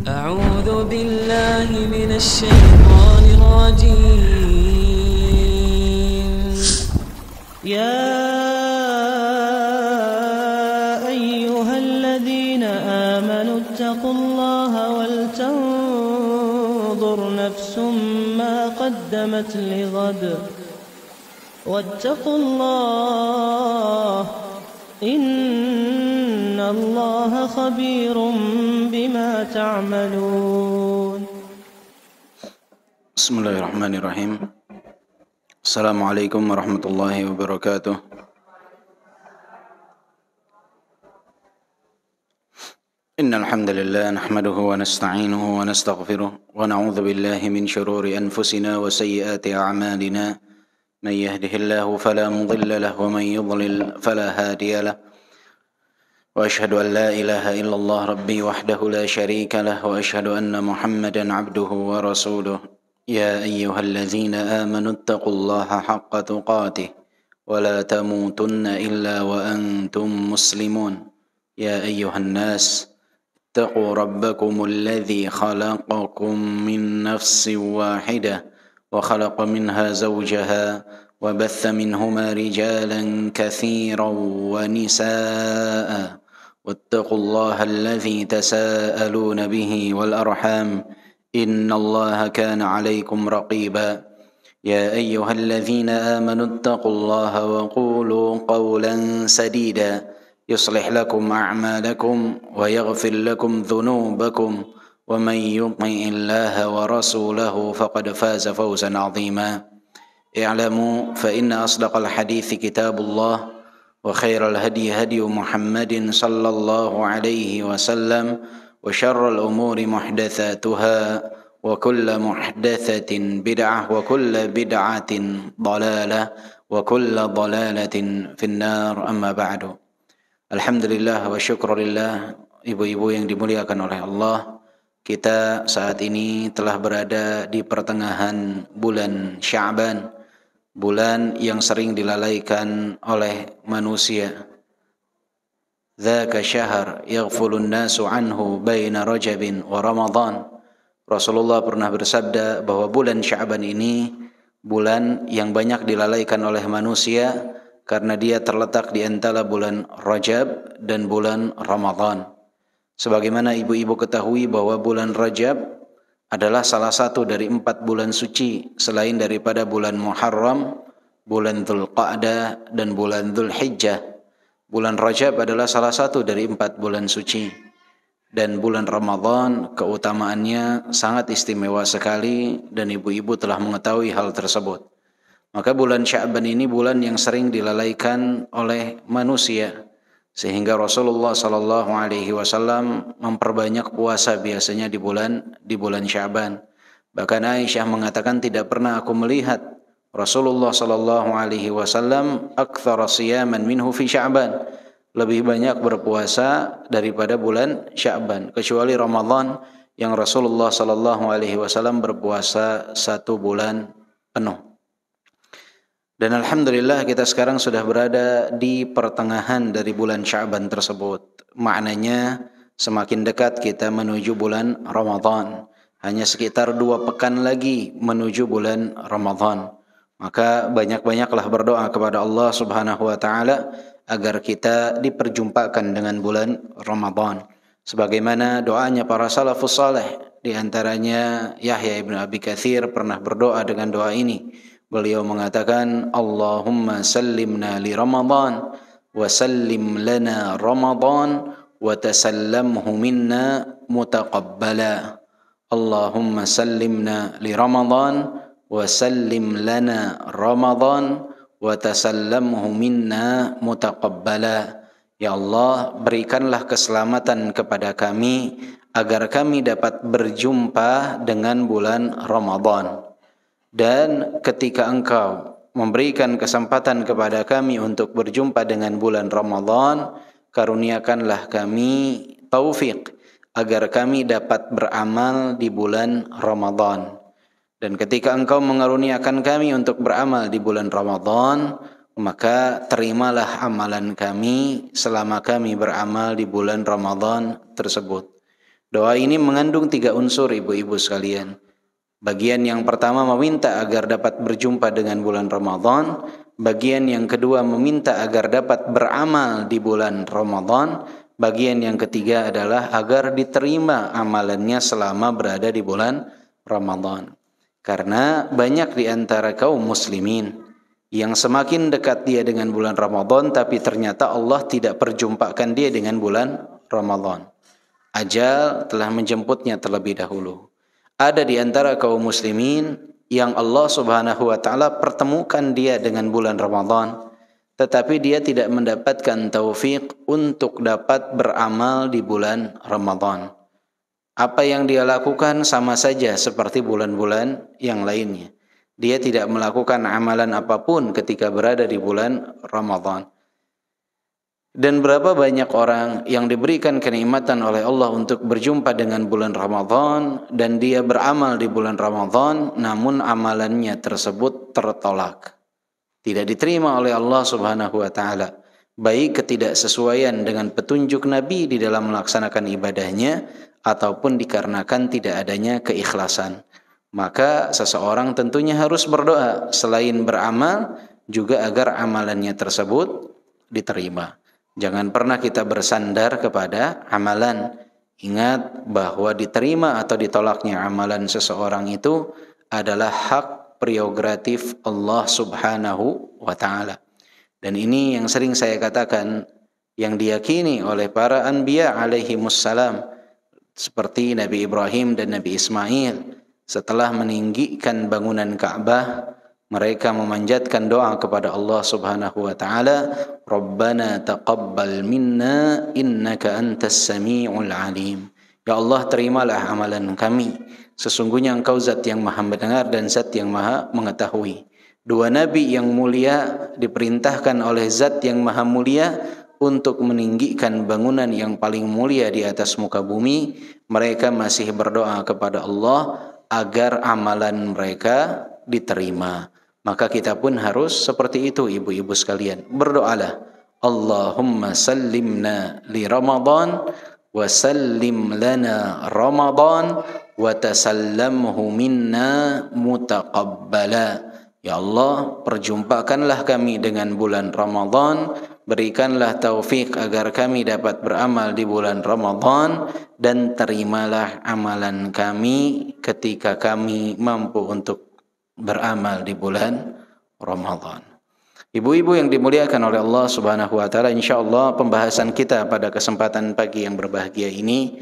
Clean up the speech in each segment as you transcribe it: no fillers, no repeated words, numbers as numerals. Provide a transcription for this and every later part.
أعوذ بالله من الشيطان الرجيم يا أيها الذين آمنوا اتقوا الله ولتنظر نفس ما قدمت لغد واتقوا الله إن الله خبير بما تعملون. بسم الله الرحمن الرحيم. السلام عليكم ورحمة الله وبركاته. إن الحمد لله نحمده ونستعينه ونستغفره ونعوذ بالله من شرور أنفسنا وسيئات أعمالنا. من يهده الله فلا مضل له ومن يضلل فلا هادي له. وأشهد أن لا إله إلا الله ربي وحده لا شريك له وأشهد أن محمدا عبده ورسوله. يا أيها الذين آمنوا اتقوا الله حق تقاته ولا تموتن إلا وأنتم مسلمون. يا أيها الناس اتقوا ربكم الذي خلقكم من نفس واحدة وخلق منها زوجها وبث منهما رجالا كثيرا ونساء واتقوا الله الذي تساءلون به والأرحام إن الله كان عليكم رقيبا. يا أيها الذين آمنوا اتقوا الله وقولوا قولا سديدا يصلح لكم أعمالكم ويغفر لكم ذنوبكم ومن يطع الله ورسوله فقد فاز فوزا عظيما. اعلموا فإن أصدق الحديث كتاب الله وخير الهدي هدي محمد صلى الله عليه وسلم وشر الأمور محدثاتها وكل محدثة بدعة وكل بدعة ضلالة وكل ضلالة في النار. أما بعد. Alhamdulillah wa syukurillah, ibu-ibu yang dimuliakan oleh Allah, kita saat ini telah berada di pertengahan bulan Sya'ban, bulan yang sering dilalaikan oleh manusia. Dzaka syahr yaghfulun nasu anhu baina Rajabin wa Ramadan. Rasulullah pernah bersabda bahwa bulan Sya'ban ini bulan yang banyak dilalaikan oleh manusia karena dia terletak di antara bulan Rajab dan bulan Ramadan. Sebagaimana ibu-ibu ketahui bahwa bulan Rajab adalah salah satu dari 4 bulan suci selain daripada bulan Muharram, bulan Dzulqa'dah dan bulan Dzulhijjah. Bulan Rajab adalah salah satu dari 4 bulan suci. Dan bulan Ramadan keutamaannya sangat istimewa sekali dan ibu-ibu telah mengetahui hal tersebut. Maka bulan Sya'ban ini bulan yang sering dilalaikan oleh manusia, sehingga Rasulullah sallallahu alaihi wasallam memperbanyak puasa biasanya di bulan Sya'ban. Bahkan Aisyah mengatakan, tidak pernah aku melihat Rasulullah sallallahu alaihi wasallam aktsara siyaman minhu fi Sya'ban, lebih banyak berpuasa daripada bulan Sya'ban, kecuali Ramadan yang Rasulullah sallallahu alaihi wasallam berpuasa 1 bulan penuh. Dan alhamdulillah kita sekarang sudah berada di pertengahan dari bulan Sya'ban tersebut. Maknanya semakin dekat kita menuju bulan Ramadan. Hanya sekitar 2 pekan lagi menuju bulan Ramadan. Maka banyak-banyaklah berdoa kepada Allah Subhanahu wa taala agar kita diperjumpakan dengan bulan Ramadan. Sebagaimana doanya para salafus saleh, di antaranya Yahya ibn Abi Katsir pernah berdoa dengan doa ini. Beliau mengatakan, Allahumma sallimna li Ramadan wa sallim lana Ramadan wa tasallamhu minna mutaqabbala. Allahumma sallimna li Ramadan wa sallim lana Ramadan wa tasallamhu minna mutaqabbala. Ya Allah, berikanlah keselamatan kepada kami agar kami dapat berjumpa dengan bulan Ramadan. Dan ketika Engkau memberikan kesempatan kepada kami untuk berjumpa dengan bulan Ramadan, karuniakanlah kami taufik agar kami dapat beramal di bulan Ramadan. Dan ketika Engkau mengaruniakan kami untuk beramal di bulan Ramadan, maka terimalah amalan kami selama kami beramal di bulan Ramadan tersebut. Doa ini mengandung 3 unsur ibu-ibu sekalian. Bagian yang pertama meminta agar dapat berjumpa dengan bulan Ramadan. Bagian yang kedua meminta agar dapat beramal di bulan Ramadan. Bagian yang ketiga adalah agar diterima amalannya selama berada di bulan Ramadan. Karena banyak di antara kaum muslimin yang semakin dekat dia dengan bulan Ramadan, tapi ternyata Allah tidak perjumpakan dia dengan bulan Ramadan. Ajal telah menjemputnya terlebih dahulu. Ada di antara kaum muslimin yang Allah Subhanahu wa taala pertemukan dia dengan bulan Ramadan, tetapi dia tidak mendapatkan taufik untuk dapat beramal di bulan Ramadan. Apa yang dia lakukan sama saja seperti bulan-bulan yang lainnya. Dia tidak melakukan amalan apapun ketika berada di bulan Ramadan. Dan berapa banyak orang yang diberikan kenikmatan oleh Allah untuk berjumpa dengan bulan Ramadan dan dia beramal di bulan Ramadan, namun amalannya tersebut tertolak, tidak diterima oleh Allah Subhanahu wa taala, baik ketidaksesuaian dengan petunjuk Nabi di dalam melaksanakan ibadahnya ataupun dikarenakan tidak adanya keikhlasan. Maka seseorang tentunya harus berdoa selain beramal juga agar amalannya tersebut diterima. Jangan pernah kita bersandar kepada amalan. Ingat bahwa diterima atau ditolaknya amalan seseorang itu adalah hak prerogatif Allah Subhanahu wa taala. Dan ini yang sering saya katakan, yang diyakini oleh para anbiya alaihimussalam, seperti Nabi Ibrahim dan Nabi Ismail. Setelah meninggikan bangunan Ka'bah, mereka memanjatkan doa kepada Allah Subhanahu wa taala, Rabbana taqabbal minna innaka antas sami'ul alim. Ya Allah, terimalah amalan kami. Sesungguhnya Engkau zat yang maha mendengar dan zat yang maha mengetahui. Dua nabi yang mulia diperintahkan oleh zat yang maha mulia untuk meninggikan bangunan yang paling mulia di atas muka bumi. Mereka masih berdoa kepada Allah agar amalan mereka diterima. Maka kita pun harus seperti itu ibu-ibu sekalian. Berdoalah, Allahumma sallimna li Ramadan wa sallim lana Ramadan wa tasallamhu minna mutaqabbala. Ya Allah, perjumpakanlah kami dengan bulan Ramadan, berikanlah taufik agar kami dapat beramal di bulan Ramadan, dan terimalah amalan kami ketika kami mampu untuk beramal di bulan Ramadan. Ibu-ibu yang dimuliakan oleh Allah Subhanahu wa taala, insyaallah pembahasan kita pada kesempatan pagi yang berbahagia ini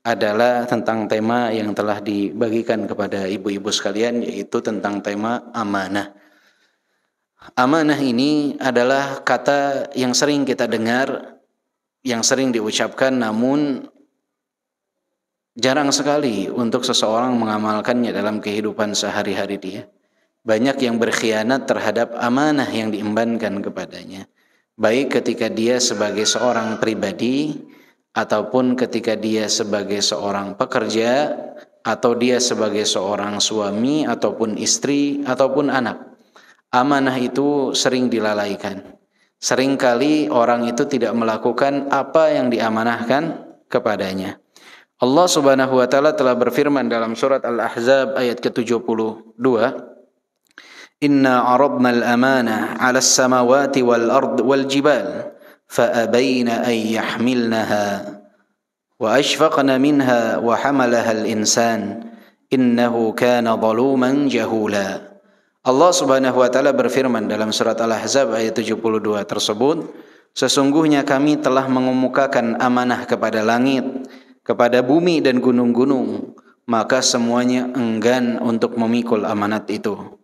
adalah tentang tema yang telah dibagikan kepada ibu-ibu sekalian, yaitu tentang tema amanah. Amanah ini adalah kata yang sering kita dengar, yang sering diucapkan, namun jarang sekali untuk seseorang mengamalkannya dalam kehidupan sehari-hari dia. Banyak yang berkhianat terhadap amanah yang diembankan kepadanya, baik ketika dia sebagai seorang pribadi, ataupun ketika dia sebagai seorang pekerja, atau dia sebagai seorang suami, ataupun istri, ataupun anak. Amanah itu sering dilalaikan. Seringkali orang itu tidak melakukan apa yang diamanahkan kepadanya. Allah Subhanahu wa taala telah berfirman dalam surat Al-Ahzab ayat ke-72, Inna aradna al-amanah 'ala as-samawati wal-ard wal-jibal fa'abayna an yahmilnaha wa ashfaqna minha wa hamalaha al-insan innahu kana zaluman jahula. Allah Subhanahu wa taala berfirman dalam surat Al-Ahzab ayat 72 tersebut, sesungguhnya kami telah mengemukakan amanah kepada langit, kepada bumi dan gunung-gunung, maka semuanya enggan untuk memikul amanat itu.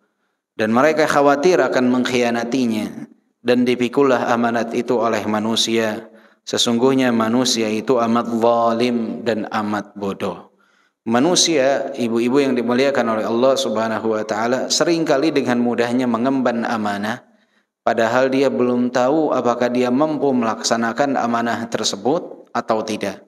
Dan mereka khawatir akan mengkhianatinya, dan dipikulah amanat itu oleh manusia. Sesungguhnya manusia itu amat zalim dan amat bodoh. Manusia, ibu-ibu yang dimuliakan oleh Allah Subhanahu wa taala, seringkali dengan mudahnya mengemban amanah, padahal dia belum tahu apakah dia mampu melaksanakan amanah tersebut atau tidak.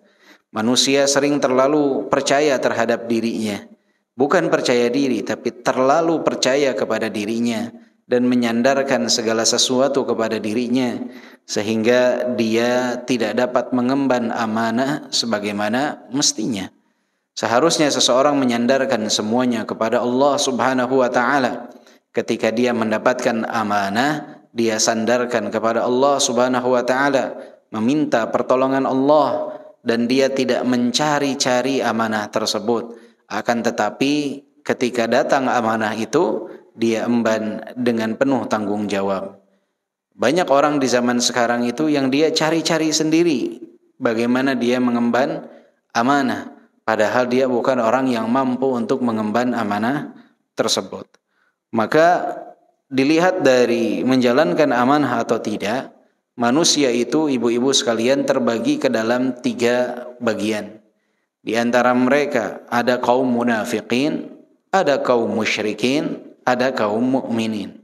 Manusia sering terlalu percaya terhadap dirinya. Bukan percaya diri, tapi terlalu percaya kepada dirinya dan menyandarkan segala sesuatu kepada dirinya, sehingga dia tidak dapat mengemban amanah sebagaimana mestinya. Seharusnya seseorang menyandarkan semuanya kepada Allah Subhanahu wa taala. Ketika dia mendapatkan amanah, dia sandarkan kepada Allah Subhanahu wa taala, meminta pertolongan Allah, dan dia tidak mencari-cari amanah tersebut. Akan tetapi ketika datang amanah itu, dia emban dengan penuh tanggung jawab. Banyak orang di zaman sekarang itu yang dia cari-cari sendiri bagaimana dia mengemban amanah, padahal dia bukan orang yang mampu untuk mengemban amanah tersebut. Maka dilihat dari menjalankan amanah atau tidak, manusia itu, ibu-ibu sekalian, terbagi ke dalam 3 bagian. Di antara mereka ada kaum munafikin, ada kaum musyrikin, ada kaum mukminin.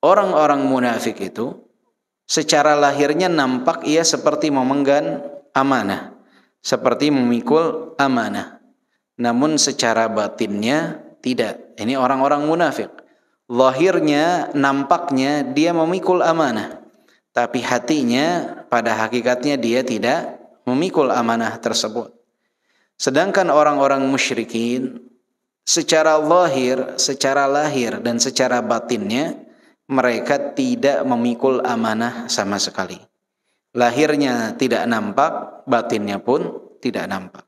Orang-orang munafik itu secara lahirnya nampak ia seperti memegang amanah, seperti memikul amanah. Namun secara batinnya tidak. Ini orang-orang munafik. Lahirnya, nampaknya dia memikul amanah, tapi hatinya pada hakikatnya dia tidak memikul amanah tersebut. Sedangkan orang-orang musyrikin secara lahir dan secara batinnya mereka tidak memikul amanah sama sekali. Lahirnya tidak nampak, batinnya pun tidak nampak.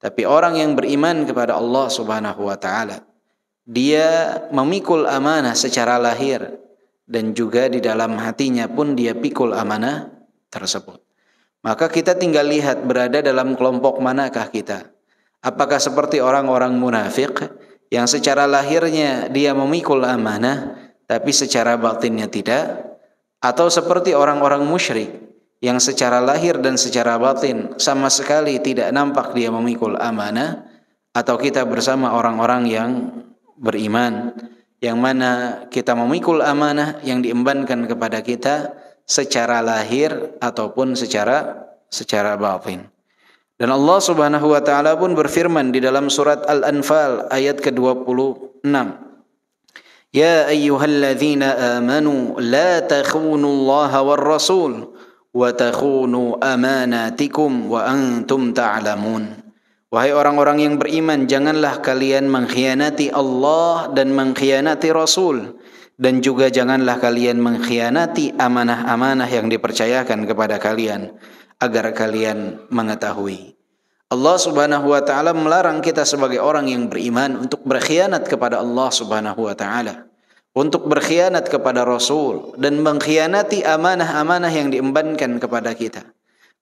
Tapi orang yang beriman kepada Allah Subhanahu wa taala, dia memikul amanah secara lahir, dan juga di dalam hatinya pun dia pikul amanah tersebut. Maka kita tinggal lihat berada dalam kelompok manakah kita. Apakah seperti orang-orang munafik yang secara lahirnya dia memikul amanah tapi secara batinnya tidak, atau seperti orang-orang musyrik yang secara lahir dan secara batin sama sekali tidak nampak dia memikul amanah, atau kita bersama orang-orang yang beriman yang mana kita memikul amanah yang diembankan kepada kita secara lahir ataupun secara batin. Dan Allah Subhanahu wa taala pun berfirman di dalam surat Al-Anfal ayat ke-26. Ya ayyuhalladzina amanu la takhunullaha war rasul wa takhunu amanatikum wa antum ta'lamun. Wahai orang-orang yang beriman, janganlah kalian mengkhianati Allah dan mengkhianati Rasul, dan juga janganlah kalian mengkhianati amanah-amanah yang dipercayakan kepada kalian, agar kalian mengetahui. Allah Subhanahu wa taala melarang kita sebagai orang yang beriman untuk berkhianat kepada Allah Subhanahu wa taala, untuk berkhianat kepada Rasul, dan mengkhianati amanah-amanah yang diembankan kepada kita.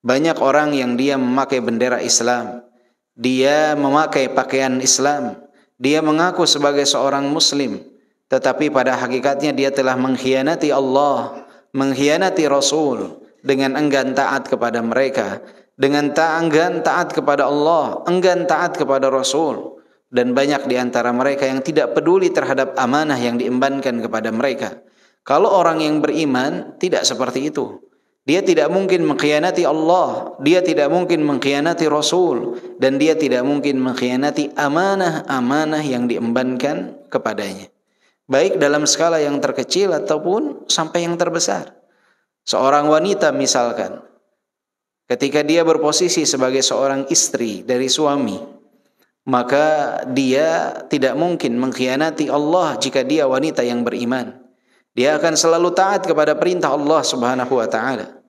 Banyak orang yang dia memakai bendera Islam, dia memakai pakaian Islam, dia mengaku sebagai seorang muslim, tetapi pada hakikatnya dia telah mengkhianati Allah, mengkhianati Rasul, dengan enggan taat kepada mereka, dengan enggan taat kepada Allah, enggan taat kepada Rasul. Dan banyak di antara mereka yang tidak peduli terhadap amanah yang diembankan kepada mereka. Kalau orang yang beriman tidak seperti itu. Dia tidak mungkin mengkhianati Allah, dia tidak mungkin mengkhianati Rasul, dan dia tidak mungkin mengkhianati amanah-amanah yang diembankan kepadanya. Baik dalam skala yang terkecil ataupun sampai yang terbesar. Seorang wanita misalkan, ketika dia berposisi sebagai seorang istri dari suami, maka dia tidak mungkin mengkhianati Allah jika dia wanita yang beriman. Dia akan selalu taat kepada perintah Allah Subhanahu wa taala.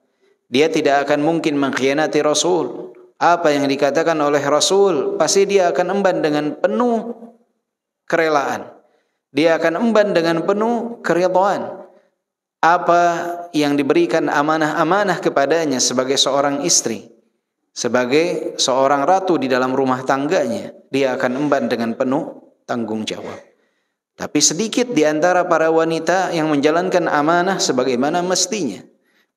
Dia tidak akan mungkin mengkhianati Rasul. Apa yang dikatakan oleh Rasul pasti dia akan emban dengan penuh kerelaan. Dia akan emban dengan penuh keridhaan. Apa yang diberikan amanah-amanah kepadanya sebagai seorang istri, sebagai seorang ratu di dalam rumah tangganya, dia akan emban dengan penuh tanggung jawab. Tapi sedikit di antara para wanita yang menjalankan amanah sebagaimana mestinya.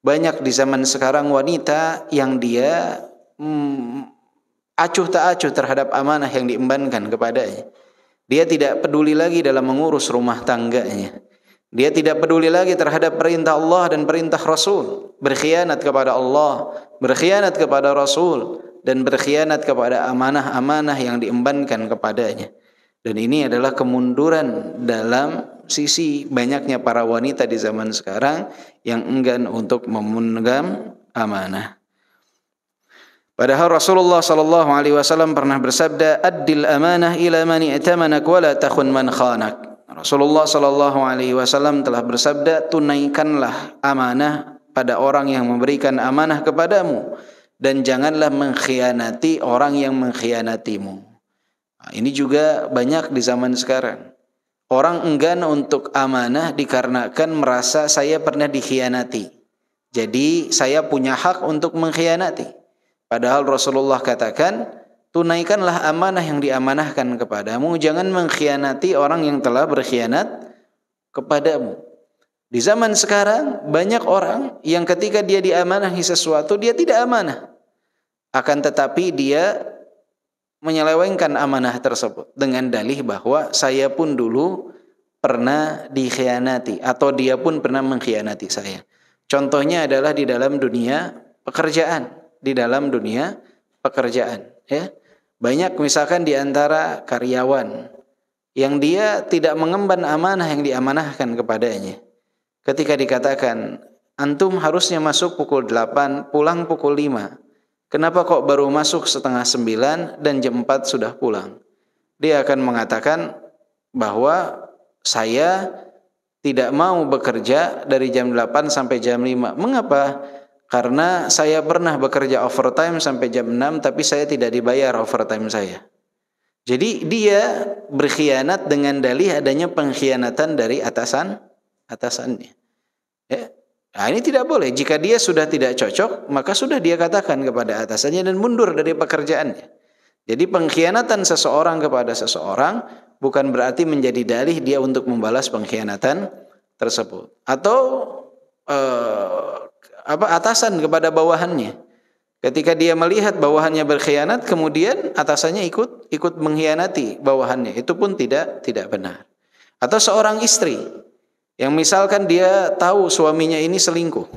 Banyak di zaman sekarang wanita yang dia acuh tak acuh terhadap amanah yang diembankan kepadanya. Dia tidak peduli lagi dalam mengurus rumah tangganya. Dia tidak peduli lagi terhadap perintah Allah dan perintah Rasul. Berkhianat kepada Allah, berkhianat kepada Rasul, dan berkhianat kepada amanah-amanah yang diembankan kepadanya. Dan ini adalah kemunduran dalam sisi banyaknya para wanita di zaman sekarang yang enggan untuk memegang amanah. Padahal Rasulullah sallallahu alaihi wasallam pernah bersabda, "Addil amanah ila man i'tamanak wa la takhun man khanak." Rasulullah sallallahu alaihi wasallam telah bersabda, tunaikanlah amanah pada orang yang memberikan amanah kepadamu dan janganlah mengkhianati orang yang mengkhianatimu. Nah, ini juga banyak di zaman sekarang. Orang enggan untuk amanah dikarenakan merasa saya pernah dikhianati. Jadi saya punya hak untuk mengkhianati. Padahal Rasulullah katakan, tunaikanlah amanah yang diamanahkan kepadamu, jangan mengkhianati orang yang telah berkhianat kepadamu. Di zaman sekarang banyak orang yang ketika dia diamanahi sesuatu dia tidak amanah. Akan tetapi dia menyelewengkan amanah tersebut dengan dalih bahwa saya pun dulu pernah dikhianati atau dia pun pernah mengkhianati saya. Contohnya adalah di dalam dunia pekerjaan, ya. Banyak misalkan di antara karyawan yang dia tidak mengemban amanah yang diamanahkan kepadanya. Ketika dikatakan, antum harusnya masuk pukul 8, pulang pukul 5. Kenapa kok baru masuk setengah 9 dan jam 4 sudah pulang? Dia akan mengatakan bahwa saya tidak mau bekerja dari jam 8 sampai jam 5. Mengapa? Karena saya pernah bekerja overtime sampai jam 6 tapi saya tidak dibayar overtime saya. Jadi dia berkhianat dengan dalih adanya pengkhianatan dari atasannya. Ya. Nah, ini tidak boleh. Jika dia sudah tidak cocok, maka sudah dia katakan kepada atasannya dan mundur dari pekerjaannya. Jadi pengkhianatan seseorang kepada seseorang bukan berarti menjadi dalih dia untuk membalas pengkhianatan tersebut. Atau atasan kepada bawahannya. Ketika dia melihat bawahannya berkhianat, kemudian atasannya ikut mengkhianati bawahannya. Itu pun tidak benar. Atau seorang istri yang misalkan dia tahu suaminya ini selingkuh,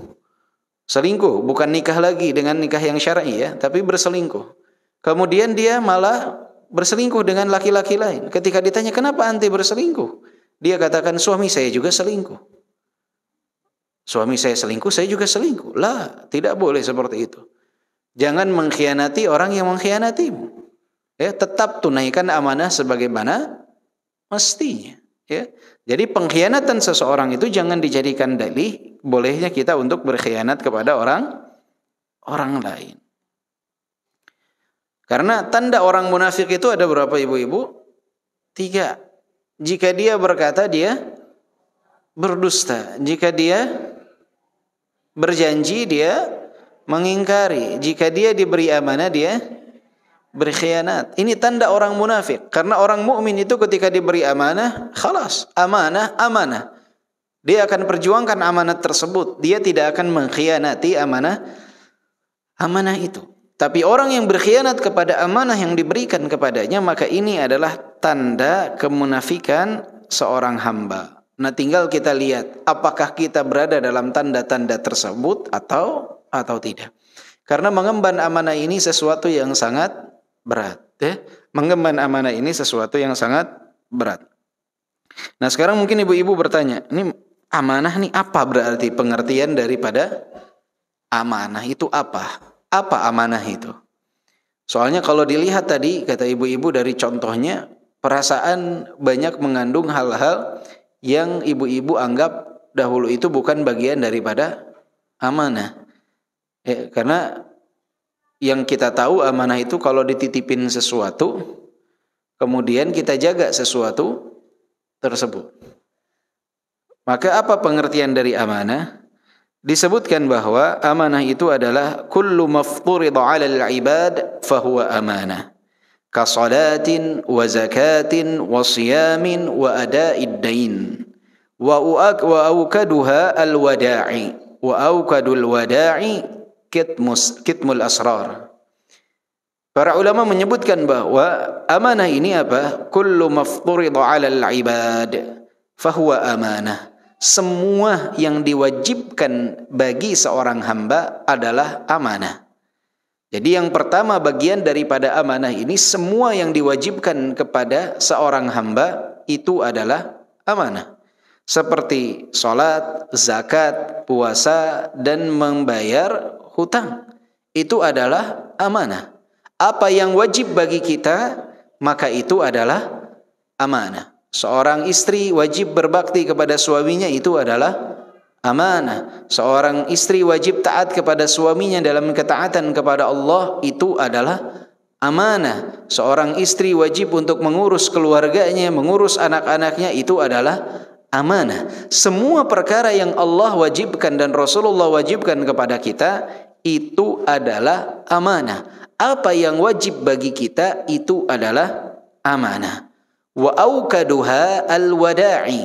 bukan nikah lagi dengan nikah yang syar'i ya, tapi berselingkuh. Kemudian dia malah berselingkuh dengan laki-laki lain. Ketika ditanya, kenapa anti berselingkuh? Dia katakan, suami saya juga selingkuh. Suami saya selingkuh, saya juga selingkuh. Lah, tidak boleh seperti itu. Jangan mengkhianati orang yang mengkhianatimu. Ya, tetap tunaikan amanah sebagaimana mestinya. Ya. Jadi pengkhianatan seseorang itu jangan dijadikan dalih bolehnya kita untuk berkhianat kepada orang lain. Karena tanda orang munafik itu ada berapa ibu-ibu? 3. Jika dia berkata dia berdusta, jika dia berjanji dia mengingkari, jika dia diberi amanah dia berkhianat. Ini tanda orang munafik. Karena orang mukmin itu ketika diberi amanah, khalas, amanah. Dia akan perjuangkan amanah tersebut. Dia tidak akan mengkhianati amanah itu. Tapi orang yang berkhianat kepada amanah yang diberikan kepadanya, maka ini adalah tanda kemunafikan seorang hamba. Nah, tinggal kita lihat apakah kita berada dalam tanda-tanda tersebut atau tidak. Karena mengemban amanah ini sesuatu yang sangat berat, ya. Mengemban amanah ini sesuatu yang sangat berat. Nah, sekarang mungkin ibu-ibu bertanya, ini amanah nih apa berarti pengertian daripada amanah itu apa? Apa amanah itu? Soalnya kalau dilihat tadi kata ibu-ibu dari contohnya, perasaan banyak mengandung hal-hal yang ibu-ibu anggap dahulu itu bukan bagian daripada amanah. Ya, karena yang kita tahu amanah itu kalau dititipin sesuatu, kemudian kita jaga sesuatu tersebut. Maka apa pengertian dari amanah? Disebutkan bahwa amanah itu adalah kullu mafturida 'alal 'ibad fahuwa amanah. Ka salatin wa zakatin wa siyamin wa ada'id dain. Wa awkaduha al-wada'i. Wa awkadul wada'i kitmul asrar. Para ulama menyebutkan bahwa amanah ini apa? Kullu mafturida 'alal 'ibad fahuwa amanah. Semua yang diwajibkan bagi seorang hamba adalah amanah. Jadi yang pertama bagian daripada amanah ini, semua yang diwajibkan kepada seorang hamba itu adalah amanah. Seperti sholat, zakat, puasa, dan membayar hutang. itu adalah amanah. Apa yang wajib bagi kita, maka itu adalah amanah. Seorang istri wajib berbakti kepada suaminya, itu adalah amanah. Seorang istri wajib taat kepada suaminya dalam ketaatan kepada Allah, itu adalah amanah. Seorang istri wajib untuk mengurus keluarganya, mengurus anak-anaknya, itu adalah amanah. Semua perkara yang Allah wajibkan dan Rasulullah wajibkan kepada kita, itu adalah amanah. Apa yang wajib bagi kita, itu adalah amanah. Wa aukaduha al-wada'i,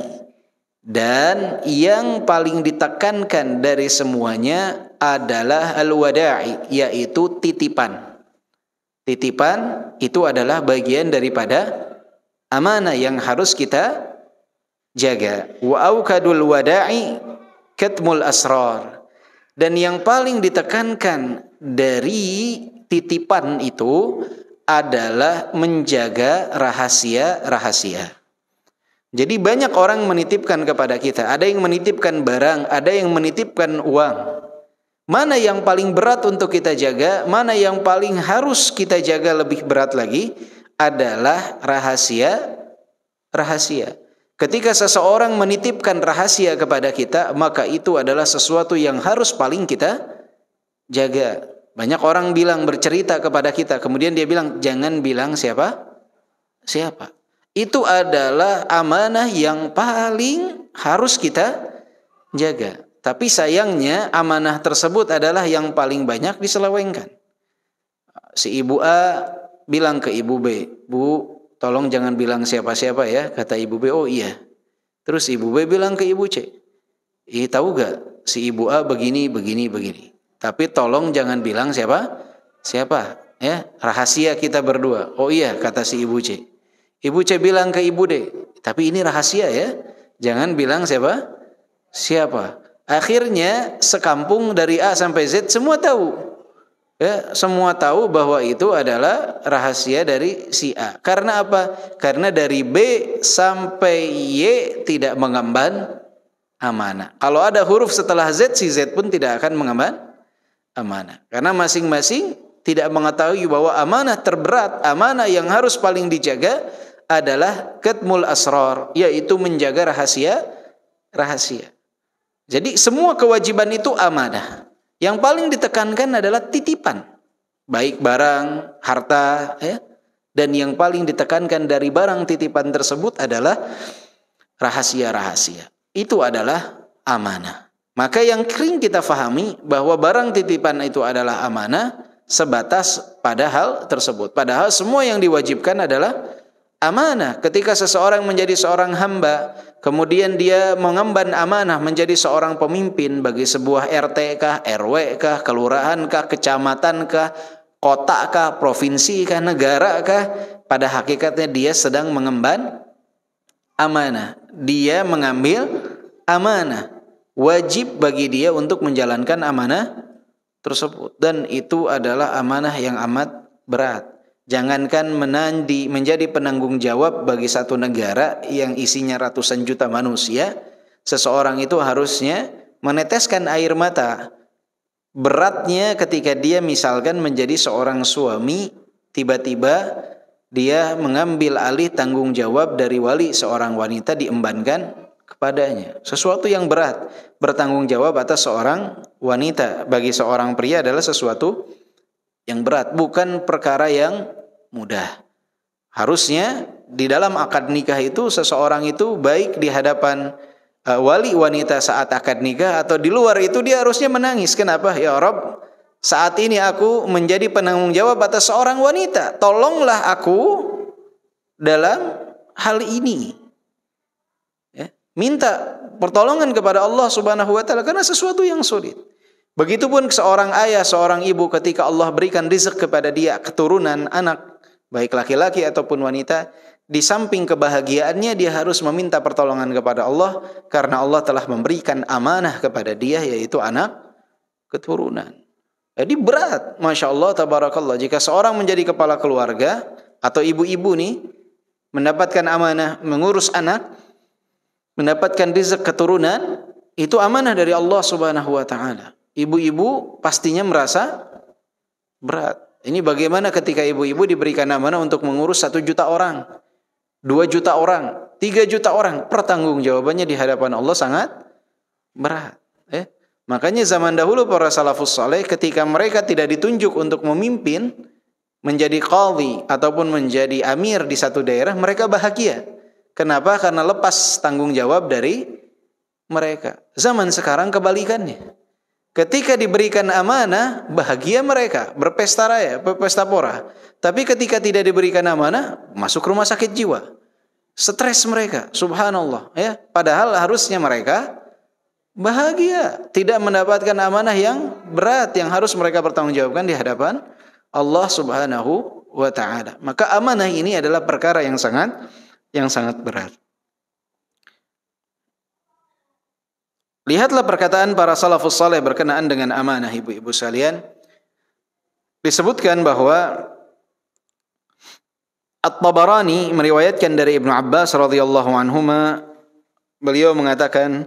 dan yang paling ditekankan dari semuanya adalah al-wada'i, yaitu titipan. Titipan itu adalah bagian daripada amanah yang harus kita jaga. Wa aukadul wada'i katmul asrar, dan yang paling ditekankan dari titipan itu adalah menjaga rahasia-rahasia. Jadi banyak orang menitipkan kepada kita. Ada yang menitipkan barang, ada yang menitipkan uang. Mana yang paling berat untuk kita jaga, mana yang paling harus kita jaga lebih berat lagi, adalah rahasia. Ketika seseorang menitipkan rahasia kepada kita, maka itu adalah sesuatu yang harus paling kita jaga. Banyak orang bilang, bercerita kepada kita, kemudian dia bilang, jangan bilang siapa. Itu adalah amanah yang paling harus kita jaga. Tapi sayangnya amanah tersebut adalah yang paling banyak diselewengkan. Si ibu A bilang ke ibu B, Bu, tolong jangan bilang siapa-siapa ya. Kata ibu B, oh iya. Terus ibu B bilang ke ibu C, tahu gak si ibu A begini. Tapi tolong jangan bilang siapa ya, rahasia kita berdua. Oh iya, kata si ibu C. Ibu C bilang ke ibu D, tapi ini rahasia ya, jangan bilang siapa. Akhirnya sekampung dari A sampai Z semua tahu. Ya, semua tahu bahwa itu adalah rahasia dari si A. Karena apa? Karena dari B sampai Y tidak mengemban amanah. Kalau ada huruf setelah Z, si Z pun tidak akan mengemban amanah. Karena masing-masing tidak mengetahui bahwa amanah terberat, amanah yang harus paling dijaga adalah katmul asrar, yaitu menjaga rahasia. Jadi semua kewajiban itu amanah. Yang paling ditekankan adalah titipan, baik barang, harta, ya. Dan yang paling ditekankan dari barang titipan tersebut adalah rahasia-rahasia. Itu adalah amanah. Maka yang sering kita fahami bahwa barang titipan itu adalah amanah sebatas pada hal tersebut. Padahal semua yang diwajibkan adalah amanah. Ketika seseorang menjadi seorang hamba, kemudian dia mengemban amanah menjadi seorang pemimpin bagi sebuah RT kah, RW kah, kelurahan kah, kecamatan kah, kota kah, provinsi kah, negara kah, pada hakikatnya dia sedang mengemban amanah. Dia mengambil amanah. Wajib bagi dia untuk menjalankan amanah tersebut, dan itu adalah amanah yang amat berat. Jangankan menjadi penanggung jawab bagi satu negara yang isinya ratusan juta manusia, seseorang itu harusnya meneteskan air mata. Beratnya ketika dia misalkan menjadi seorang suami, tiba-tiba dia mengambil alih tanggung jawab dari wali seorang wanita, diembankan kepadanya. Sesuatu yang berat. Bertanggung jawab atas seorang wanita bagi seorang pria adalah sesuatu yang berat, bukan perkara yang mudah. Harusnya di dalam akad nikah itu seseorang itu baik di hadapan wali wanita saat akad nikah atau di luar itu dia harusnya menangis. Kenapa? Ya Rabb, saat ini aku menjadi penanggung jawab atas seorang wanita. Tolonglah aku dalam hal ini. Ya, minta pertolongan kepada Allah Subhanahu wa taala karena sesuatu yang sulit. Begitupun seorang ayah, seorang ibu ketika Allah berikan rizq kepada dia keturunan anak, baik laki-laki ataupun wanita, di samping kebahagiaannya dia harus meminta pertolongan kepada Allah karena Allah telah memberikan amanah kepada dia, yaitu anak keturunan. Jadi berat, Masya Allah, tabarakallah, jika seorang menjadi kepala keluarga atau ibu-ibu nih mendapatkan amanah mengurus anak, mendapatkan rizq keturunan, itu amanah dari Allah Subhanahu wa taala. Ibu-ibu pastinya merasa Berat. Ini bagaimana ketika ibu-ibu diberikan amanah untuk mengurus 1 juta orang, 2 juta orang, 3 juta orang. Pertanggungjawabannya di hadapan Allah sangat berat. Makanya zaman dahulu para salafus saleh ketika mereka tidak ditunjuk untuk memimpin, menjadi qadhi ataupun menjadi amir di satu daerah, mereka bahagia. Kenapa? Karena lepas tanggung jawab dari mereka. Zaman sekarang kebalikannya. Ketika diberikan amanah, bahagia mereka, berpesta raya, berpesta pora. Tapi ketika tidak diberikan amanah, masuk rumah sakit jiwa. Stres mereka, subhanallah. Padahal harusnya mereka bahagia, tidak mendapatkan amanah yang berat yang harus mereka pertanggungjawabkan di hadapan Allah Subhanahu wa taala. Maka amanah ini adalah perkara yang sangat berat. Lihatlah perkataan para salafus saleh berkenaan dengan amanah, ibu-ibu sekalian. Disebutkan bahwa At-Tabarani meriwayatkan dari Ibnu Abbas radhiyallahu anhuma, beliau mengatakan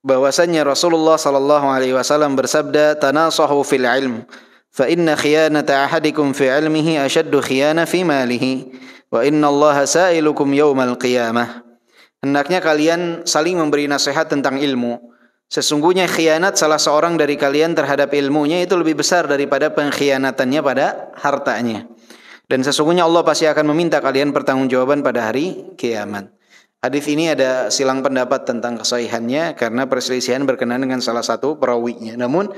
bahwasannya Rasulullah sallallahu alaihi wasallam bersabda, "Tanasahu fil ilm, fa inna khiyanata ahadikum fi ilmihi ashaddu khiyana fi malihi, wa inna Allaha sa'ilukum yaumal qiyamah." Hendaknya kalian saling memberi nasihat tentang ilmu. Sesungguhnya khianat salah seorang dari kalian terhadap ilmunya itu lebih besar daripada pengkhianatannya pada hartanya. Dan sesungguhnya Allah pasti akan meminta kalian pertanggungjawaban pada hari kiamat. Hadis ini ada silang pendapat tentang kesahihannya karena perselisihan berkenaan dengan salah satu perawinya. Namun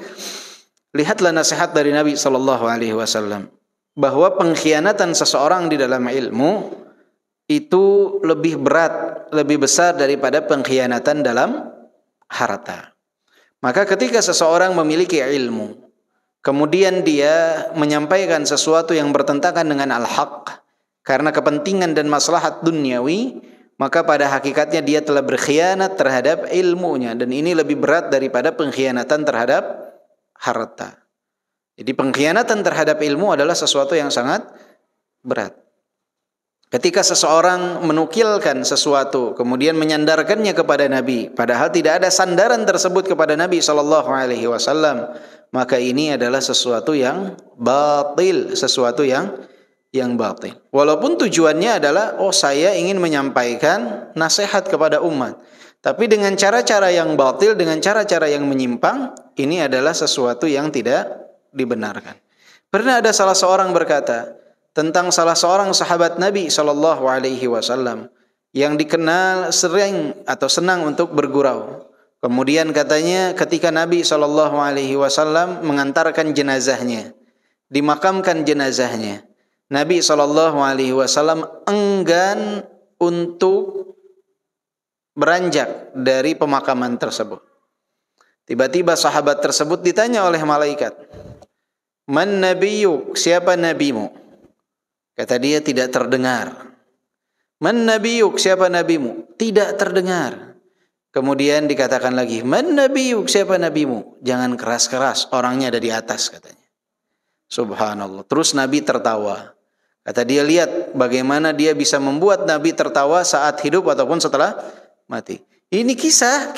lihatlah nasihat dari Nabi SAW bahwa pengkhianatan seseorang di dalam ilmu itu lebih berat, lebih besar daripada pengkhianatan dalam harta. Maka ketika seseorang memiliki ilmu, kemudian dia menyampaikan sesuatu yang bertentangan dengan al-haq karena kepentingan dan maslahat duniawi, maka pada hakikatnya dia telah berkhianat terhadap ilmunya, dan ini lebih berat daripada pengkhianatan terhadap harta. Jadi pengkhianatan terhadap ilmu adalah sesuatu yang sangat berat. Ketika seseorang menukilkan sesuatu kemudian menyandarkannya kepada Nabi, padahal tidak ada sandaran tersebut kepada Nabi SAW, maka ini adalah sesuatu yang batil, sesuatu yang batil. Walaupun tujuannya adalah, saya ingin menyampaikan nasihat kepada umat, tapi dengan cara-cara yang batil, dengan cara-cara yang menyimpang, ini adalah sesuatu yang tidak dibenarkan. Pernah ada salah seorang berkata tentang salah seorang sahabat Nabi SAW yang dikenal sering atau senang untuk bergurau. Kemudian katanya ketika Nabi SAW mengantarkan jenazahnya, dimakamkan jenazahnya, Nabi SAW enggan untuk beranjak dari pemakaman tersebut. Tiba-tiba sahabat tersebut ditanya oleh malaikat, "Man nabiyyuk? Siapa nabimu?" Kata dia, tidak terdengar. Man nabiyuk? Siapa nabimu? Tidak terdengar. Kemudian dikatakan lagi, man nabiyuk? Siapa nabimu? Jangan keras-keras, orangnya ada di atas, katanya. Subhanallah. Terus Nabi tertawa. Kata dia, lihat bagaimana dia bisa membuat Nabi tertawa saat hidup ataupun setelah mati. Ini kisah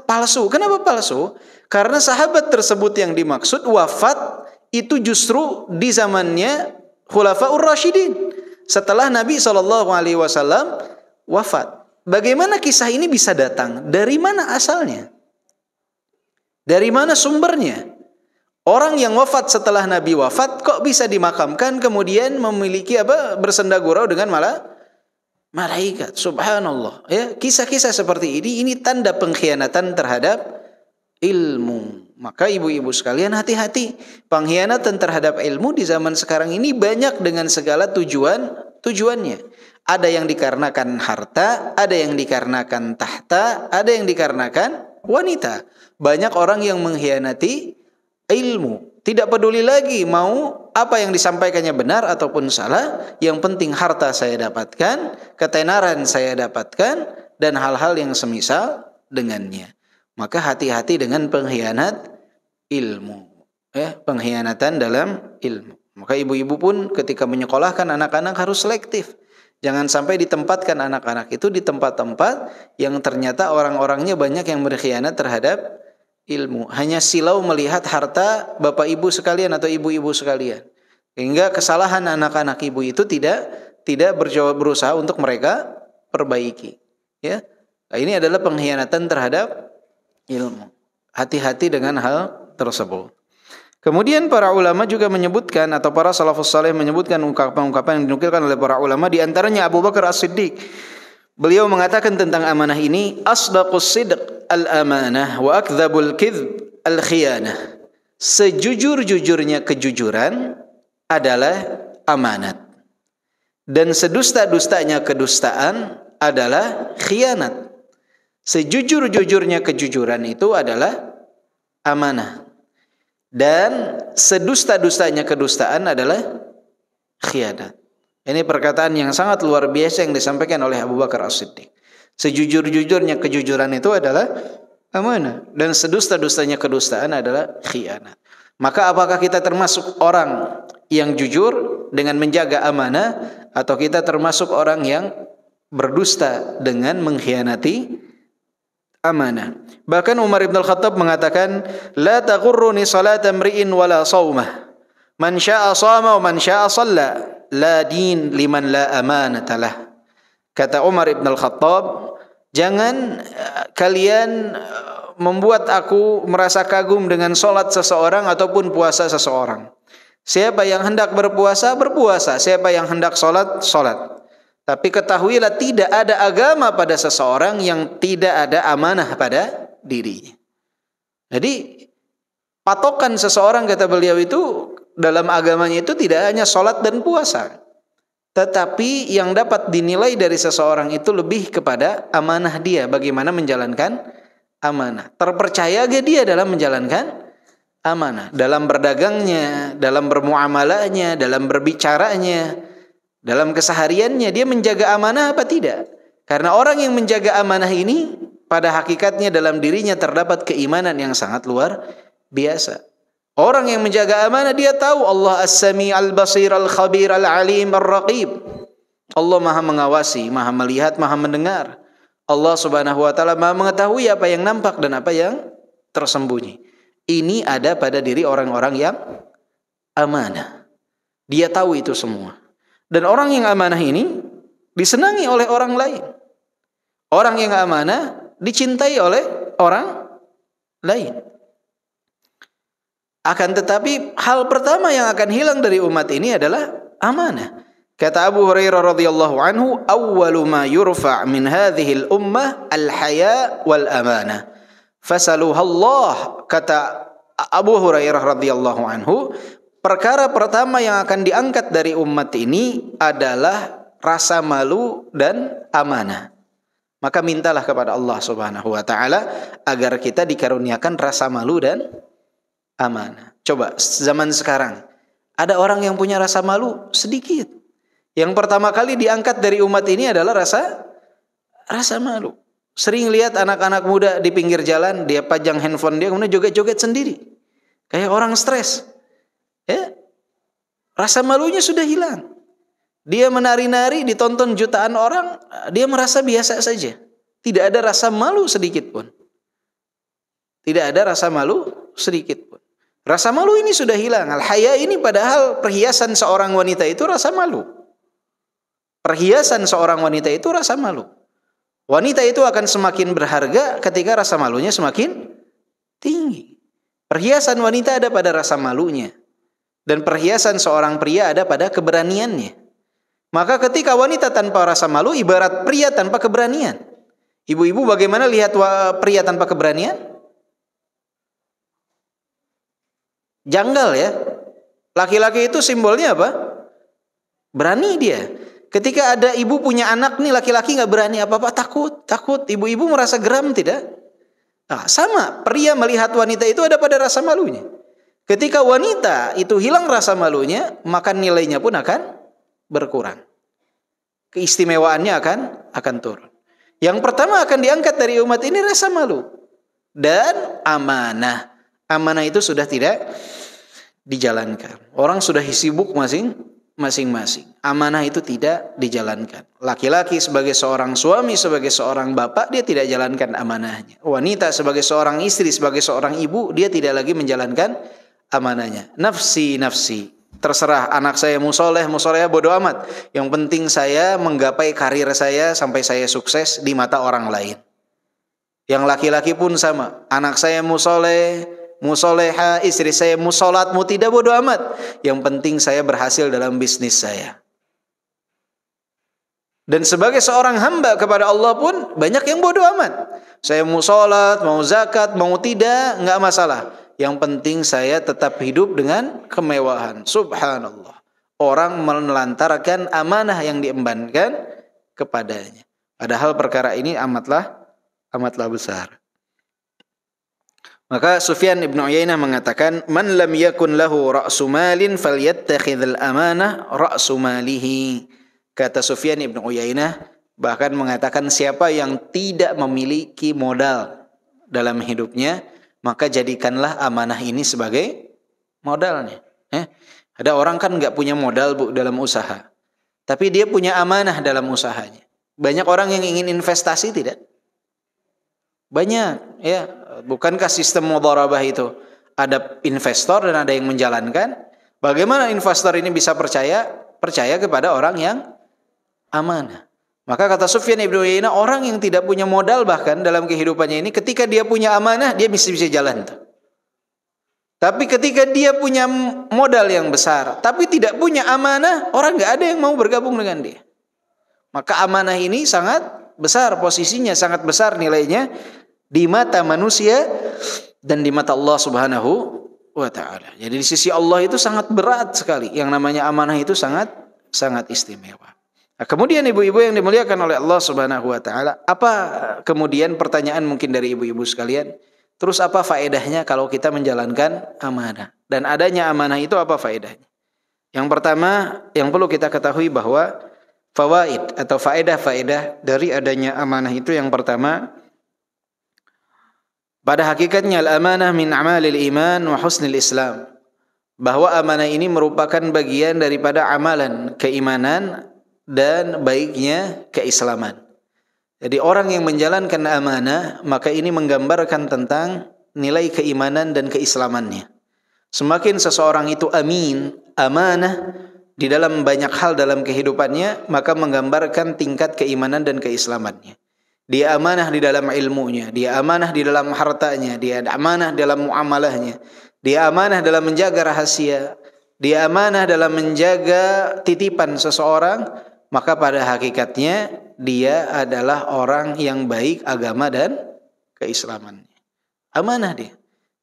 palsu. Kenapa palsu? Karena sahabat tersebut yang dimaksud wafat itu justru di zamannya Khulafaur Rasyidin, setelah Nabi SAW wafat. Bagaimana kisah ini bisa datang? Dari mana asalnya? Dari mana sumbernya? Orang yang wafat setelah Nabi wafat kok bisa dimakamkan kemudian memiliki bersenda gurau dengan malaikat? Subhanallah. Kisah-kisah seperti ini tanda pengkhianatan terhadap ilmu. Maka ibu-ibu sekalian, hati-hati. Pengkhianatan terhadap ilmu di zaman sekarang ini banyak dengan segala tujuannya. Ada yang dikarenakan harta, ada yang dikarenakan tahta, ada yang dikarenakan wanita. Banyak orang yang mengkhianati ilmu. Tidak peduli lagi mau apa yang disampaikannya benar ataupun salah. Yang penting harta saya dapatkan, ketenaran saya dapatkan, dan hal-hal yang semisal dengannya. Maka hati-hati dengan pengkhianat ilmu. Pengkhianatan dalam ilmu. Maka ibu-ibu pun ketika menyekolahkan anak-anak harus selektif. Jangan sampai ditempatkan anak-anak itu di tempat-tempat yang ternyata orang-orangnya banyak yang berkhianat terhadap ilmu. Hanya silau melihat harta bapak ibu sekalian atau ibu-ibu sekalian. Sehingga kesalahan anak-anak ibu itu tidak berusaha untuk mereka perbaiki. Ya. Nah, ini adalah pengkhianatan terhadap ilmu. Hati-hati dengan hal tersebut. Kemudian para ulama juga menyebutkan, atau para salafus saleh menyebutkan ungkapan-ungkapan yang dinukilkan oleh para ulama, di antaranya Abu Bakar As-Siddiq. Beliau mengatakan tentang amanah ini, asdaqus sidq al-amanah wa akdzabul kidz al-khiyanah. Sejujur-jujurnya kejujuran adalah amanat, dan sedusta-dustanya kedustaan adalah khianat. Sejujur-jujurnya kejujuran itu adalah amanah, dan sedusta-dustanya kedustaan adalah khianat. Ini perkataan yang sangat luar biasa yang disampaikan oleh Abu Bakar As-Siddiq. Sejujur-jujurnya kejujuran itu adalah amanah, dan sedusta-dustanya kedustaan adalah khianat. Maka apakah kita termasuk orang yang jujur dengan menjaga amanah, atau kita termasuk orang yang berdusta dengan mengkhianati amanah? Bahkan Umar ibn al-Khattab mengatakan, la taghurruni salata mri'in wala sawmah, man syaa shama wa man syaa shalla, la din liman la amanata lah. Kata Umar ibn al-Khattab, jangan kalian membuat aku merasa kagum dengan solat seseorang ataupun puasa seseorang. Siapa yang hendak berpuasa, berpuasa. Siapa yang hendak solat, solat. Tapi ketahuilah, tidak ada agama pada seseorang yang tidak ada amanah pada dirinya. Jadi patokan seseorang, kata beliau, itu dalam agamanya itu tidak hanya solat dan puasa, tetapi yang dapat dinilai dari seseorang itu lebih kepada amanah dia, bagaimana menjalankan amanah. Terpercaya gak dia dalam menjalankan amanah, dalam berdagangnya, dalam bermuamalahnya, dalam berbicaranya, dalam kesehariannya, dia menjaga amanah apa tidak? Karena orang yang menjaga amanah ini pada hakikatnya dalam dirinya terdapat keimanan yang sangat luar biasa. Orang yang menjaga amanah, dia tahu Allah As-Sami' Al-Basir Al-Khabir Al-Alim Al-Raqib. Allah Maha mengawasi, Maha melihat, Maha mendengar. Allah Subhanahu wa taala Maha mengetahui apa yang nampak dan apa yang tersembunyi. Ini ada pada diri orang-orang yang amanah. Dia tahu itu semua. Dan orang yang amanah ini disenangi oleh orang lain. Orang yang amanah dicintai oleh orang lain. Akan tetapi hal pertama yang akan hilang dari umat ini adalah amanah. Kata Abu Hurairah radhiyallahu anhu, awwalu ma yurfa' min hadhihi al-ummah al-haya wal amanah. Fasaluha Allah. Kata Abu Hurairah radhiyallahu anhu, perkara pertama yang akan diangkat dari umat ini adalah rasa malu dan amanah. Maka mintalah kepada Allah Subhanahu wa taala agar kita dikaruniakan rasa malu dan amanah. Coba zaman sekarang ada orang yang punya rasa malu sedikit. Yang pertama kali diangkat dari umat ini adalah rasa malu. Sering lihat anak-anak muda di pinggir jalan, dia pajang handphone dia kemudian joget-joget sendiri. Kayak orang stres. Ya. Rasa malunya sudah hilang. Dia menari-nari ditonton jutaan orang, dia merasa biasa saja. Tidak ada rasa malu sedikit pun. Tidak ada rasa malu sedikit pun. Rasa malu ini sudah hilang. Al-haya ini padahal perhiasan seorang wanita itu rasa malu. Perhiasan seorang wanita itu rasa malu. Wanita itu akan semakin berharga ketika rasa malunya semakin tinggi. Perhiasan wanita ada pada rasa malunya. Dan perhiasan seorang pria ada pada keberaniannya. Maka ketika wanita tanpa rasa malu ibarat pria tanpa keberanian. Ibu-ibu bagaimana lihat pria tanpa keberanian? Janggal ya. Laki-laki itu simbolnya apa? Berani dia. Ketika ada ibu punya anak nih laki-laki nggak berani apa-apa, takut. Ibu-ibu merasa geram tidak? Nah, sama, pria melihat wanita itu ada pada rasa malunya. Ketika wanita itu hilang rasa malunya, maka nilainya pun akan berkurang. Keistimewaannya akan turun. Yang pertama akan diangkat dari umat ini rasa malu dan amanah. Amanah itu sudah tidak dijalankan. Orang sudah sibuk masing-masing. Amanah itu tidak dijalankan. Laki-laki sebagai seorang suami, sebagai seorang bapak, dia tidak jalankan amanahnya. Wanita sebagai seorang istri, sebagai seorang ibu, dia tidak lagi menjalankan amanahnya. Nafsi, nafsi. Terserah anak saya musoleh bodo amat. Yang penting saya menggapai karir saya sampai saya sukses di mata orang lain. Yang laki-laki pun sama. Anak saya musoleha, istri saya musolat, tidak bodo amat. Yang penting saya berhasil dalam bisnis saya. Dan sebagai seorang hamba kepada Allah pun banyak yang bodo amat. Saya musolat, mau zakat, mau tidak, enggak masalah. Yang penting saya tetap hidup dengan kemewahan. Subhanallah. Orang menelantarkan amanah yang diembankan kepadanya. Padahal perkara ini amatlah besar. Maka Sufyan ibn Uyainah mengatakan, man lam yakun lahu ra'su malin falyattakhidhal amanah ra'su malihi. Kata Sufyan ibn Uyainah bahkan mengatakan, siapa yang tidak memiliki modal dalam hidupnya, maka jadikanlah amanah ini sebagai modalnya. Ada orang kan nggak punya modal dalam usaha, tapi dia punya amanah dalam usahanya. Banyak orang yang ingin investasi, tidak? Banyak, ya. Bukankah sistem mudharabah itu ada investor dan ada yang menjalankan? Bagaimana investor ini bisa percaya kepada orang yang amanah? Maka kata Sufyan ibn Uyainah, orang yang tidak punya modal bahkan dalam kehidupannya ini, ketika dia punya amanah, dia bisa jalan tuh. Tapi ketika dia punya modal yang besar, tapi tidak punya amanah, orang nggak ada yang mau bergabung dengan dia. Maka amanah ini sangat besar posisinya, sangat besar nilainya di mata manusia dan di mata Allah Subhanahu wa ta'ala. Jadi di sisi Allah itu sangat berat sekali. Yang namanya amanah itu sangat istimewa. Nah, kemudian ibu-ibu yang dimuliakan oleh Allah Subhanahu wa ta'ala, apa kemudian pertanyaan mungkin dari ibu-ibu sekalian, terus apa faedahnya kalau kita menjalankan amanah? Dan adanya amanah itu apa faedahnya? Yang pertama yang perlu kita ketahui bahwa fawaid atau faedah-faedah dari adanya amanah itu, yang pertama, pada hakikatnya al-amanah min amalil iman wa husnil Islam. Bahwa amanah ini merupakan bagian daripada amalan keimanan dan baiknya keislaman. Jadi orang yang menjalankan amanah, maka ini menggambarkan tentang nilai keimanan dan keislamannya. Semakin seseorang itu amin, amanah di dalam banyak hal dalam kehidupannya, maka menggambarkan tingkat keimanan dan keislamannya. Dia amanah di dalam ilmunya, dia amanah di dalam hartanya, dia amanah dalam muamalahnya, dia amanah dalam menjaga rahasia, dia amanah dalam menjaga titipan seseorang, maka pada hakikatnya dia adalah orang yang baik agama dan keislamannya. Amanah dia.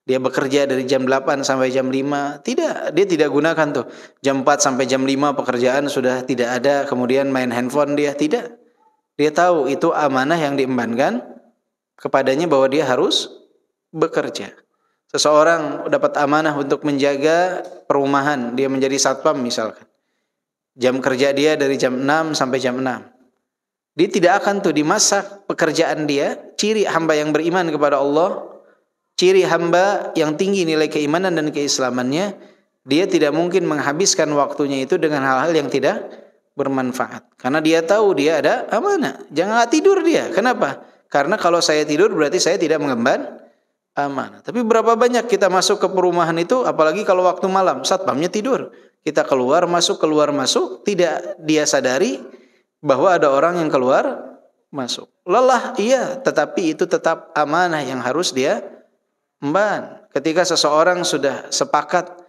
Dia bekerja dari jam 8 sampai jam 5. Tidak, dia tidak gunakan tuh jam 4 sampai jam 5 pekerjaan sudah tidak ada, kemudian main handphone dia, tidak. Dia tahu itu amanah yang diembankan kepadanya bahwa dia harus bekerja. Seseorang dapat amanah untuk menjaga perumahan, dia menjadi satpam misalkan. Jam kerja dia dari jam 6 sampai jam 6. Dia tidak akan tuh dimasak pekerjaan dia, ciri hamba yang beriman kepada Allah, ciri hamba yang tinggi nilai keimanan dan keislamannya, dia tidak mungkin menghabiskan waktunya itu dengan hal-hal yang tidak bermanfaat. Karena dia tahu dia ada amanah. Jangan tidur dia. Kenapa? Karena kalau saya tidur berarti saya tidak mengemban amanah. Tapi berapa banyak kita masuk ke perumahan itu, apalagi kalau waktu malam, satpamnya tidur. Kita keluar masuk, tidak dia sadari bahwa ada orang yang keluar masuk. Lelah, iya, tetapi itu tetap amanah yang harus dia emban. Ketika seseorang sudah sepakat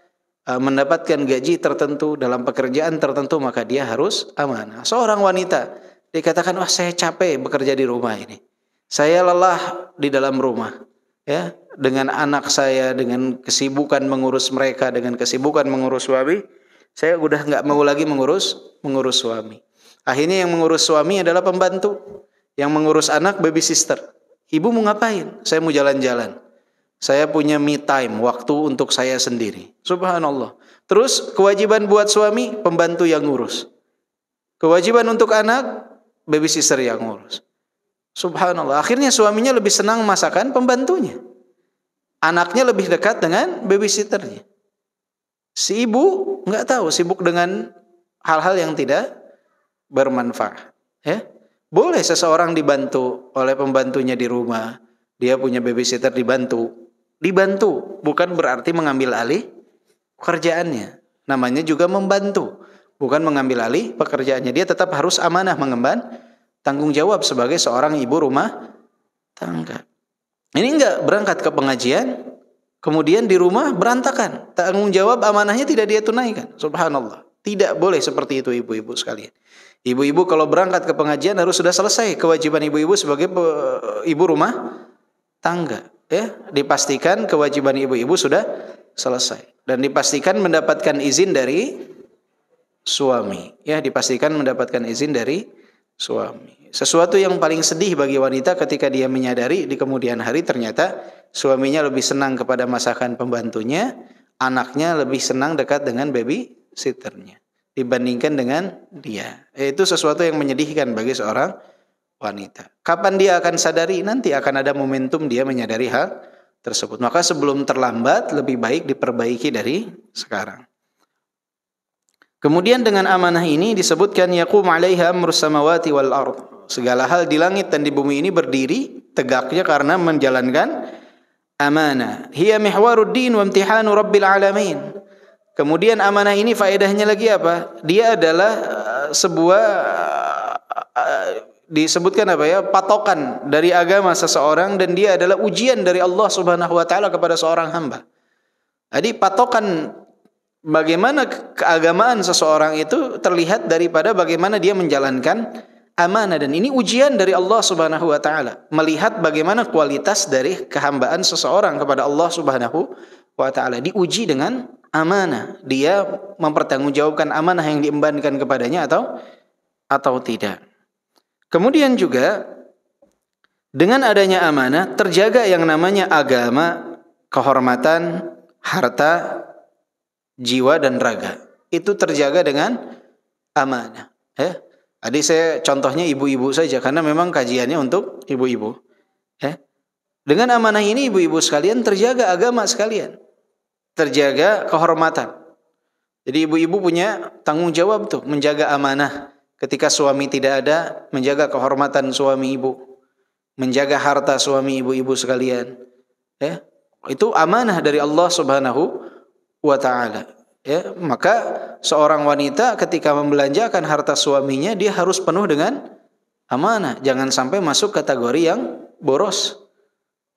mendapatkan gaji tertentu dalam pekerjaan tertentu, maka dia harus amanah. Seorang wanita dikatakan, wah saya capek bekerja di rumah ini, saya lelah di dalam rumah, ya, dengan anak saya, dengan kesibukan mengurus mereka, dengan kesibukan mengurus suami, saya udah nggak mau lagi mengurus suami. Akhirnya yang mengurus suami adalah pembantu, yang mengurus anak baby sister. Ibu mau ngapain? Saya mau jalan-jalan. Saya punya me time, waktu untuk saya sendiri. Subhanallah. Terus kewajiban buat suami, pembantu yang ngurus. Kewajiban untuk anak, baby sister yang ngurus. Subhanallah. Akhirnya suaminya lebih senang masakan pembantunya. Anaknya lebih dekat dengan babysitternya. Si ibu nggak tahu, sibuk dengan hal-hal yang tidak bermanfaat. Ya, boleh seseorang dibantu oleh pembantunya di rumah, dia punya babysitter dibantu, bukan berarti mengambil alih pekerjaannya. Namanya juga membantu, bukan mengambil alih pekerjaannya. Dia tetap harus amanah mengemban tanggung jawab sebagai seorang ibu rumah tangga. Ini enggak berangkat ke pengajian, kemudian di rumah berantakan, tanggung jawab amanahnya tidak dia tunaikan. Subhanallah. Tidak boleh seperti itu ibu-ibu sekalian. Ibu-ibu kalau berangkat ke pengajian harus sudah selesai kewajiban ibu-ibu sebagai ibu rumah tangga. Ya, dipastikan kewajiban ibu-ibu sudah selesai dan dipastikan mendapatkan izin dari suami. Ya, dipastikan mendapatkan izin dari suami. Sesuatu yang paling sedih bagi wanita ketika dia menyadari di kemudian hari ternyata suaminya lebih senang kepada masakan pembantunya, anaknya lebih senang dekat dengan babysitternya dibandingkan dengan dia. Itu sesuatu yang menyedihkan bagi seorang wanita. Kapan dia akan sadari? Nanti akan ada momentum dia menyadari hal tersebut. Maka sebelum terlambat lebih baik diperbaiki dari sekarang. Kemudian dengan amanah ini disebutkan yaqum 'alaiha amrus samawati wal ard. Segala hal di langit dan di bumi ini berdiri tegaknya karena menjalankan amanah. Hiya mihwaruddin wa imtihanu rabbil alamin. Kemudian amanah ini faedahnya lagi apa? Dia adalah sebuah disebutkan apa ya? Patokan dari agama seseorang dan dia adalah ujian dari Allah Subhanahu wa taala kepada seorang hamba. Jadi patokan bagaimana keagamaan seseorang itu terlihat daripada bagaimana dia menjalankan amanah, dan ini ujian dari Allah Subhanahu wa taala, melihat bagaimana kualitas dari kehambaan seseorang kepada Allah Subhanahu wa taala. Diuji dengan amanah, dia mempertanggungjawabkan amanah yang diembankan kepadanya atau tidak. Kemudian juga dengan adanya amanah terjaga yang namanya agama, kehormatan, harta, jiwa dan raga. Itu terjaga dengan amanah. Tadi saya contohnya ibu-ibu saja karena memang kajiannya untuk ibu-ibu. Dengan amanah ini ibu-ibu sekalian terjaga agama sekalian, terjaga kehormatan. Jadi ibu-ibu punya tanggung jawab tuh menjaga amanah. Ketika suami tidak ada, menjaga kehormatan suami ibu, menjaga harta suami ibu-ibu sekalian. Itu amanah dari Allah Subhanahu wa ta'ala. Maka seorang wanita ketika membelanjakan harta suaminya, dia harus penuh dengan amanah. Jangan sampai masuk kategori yang boros.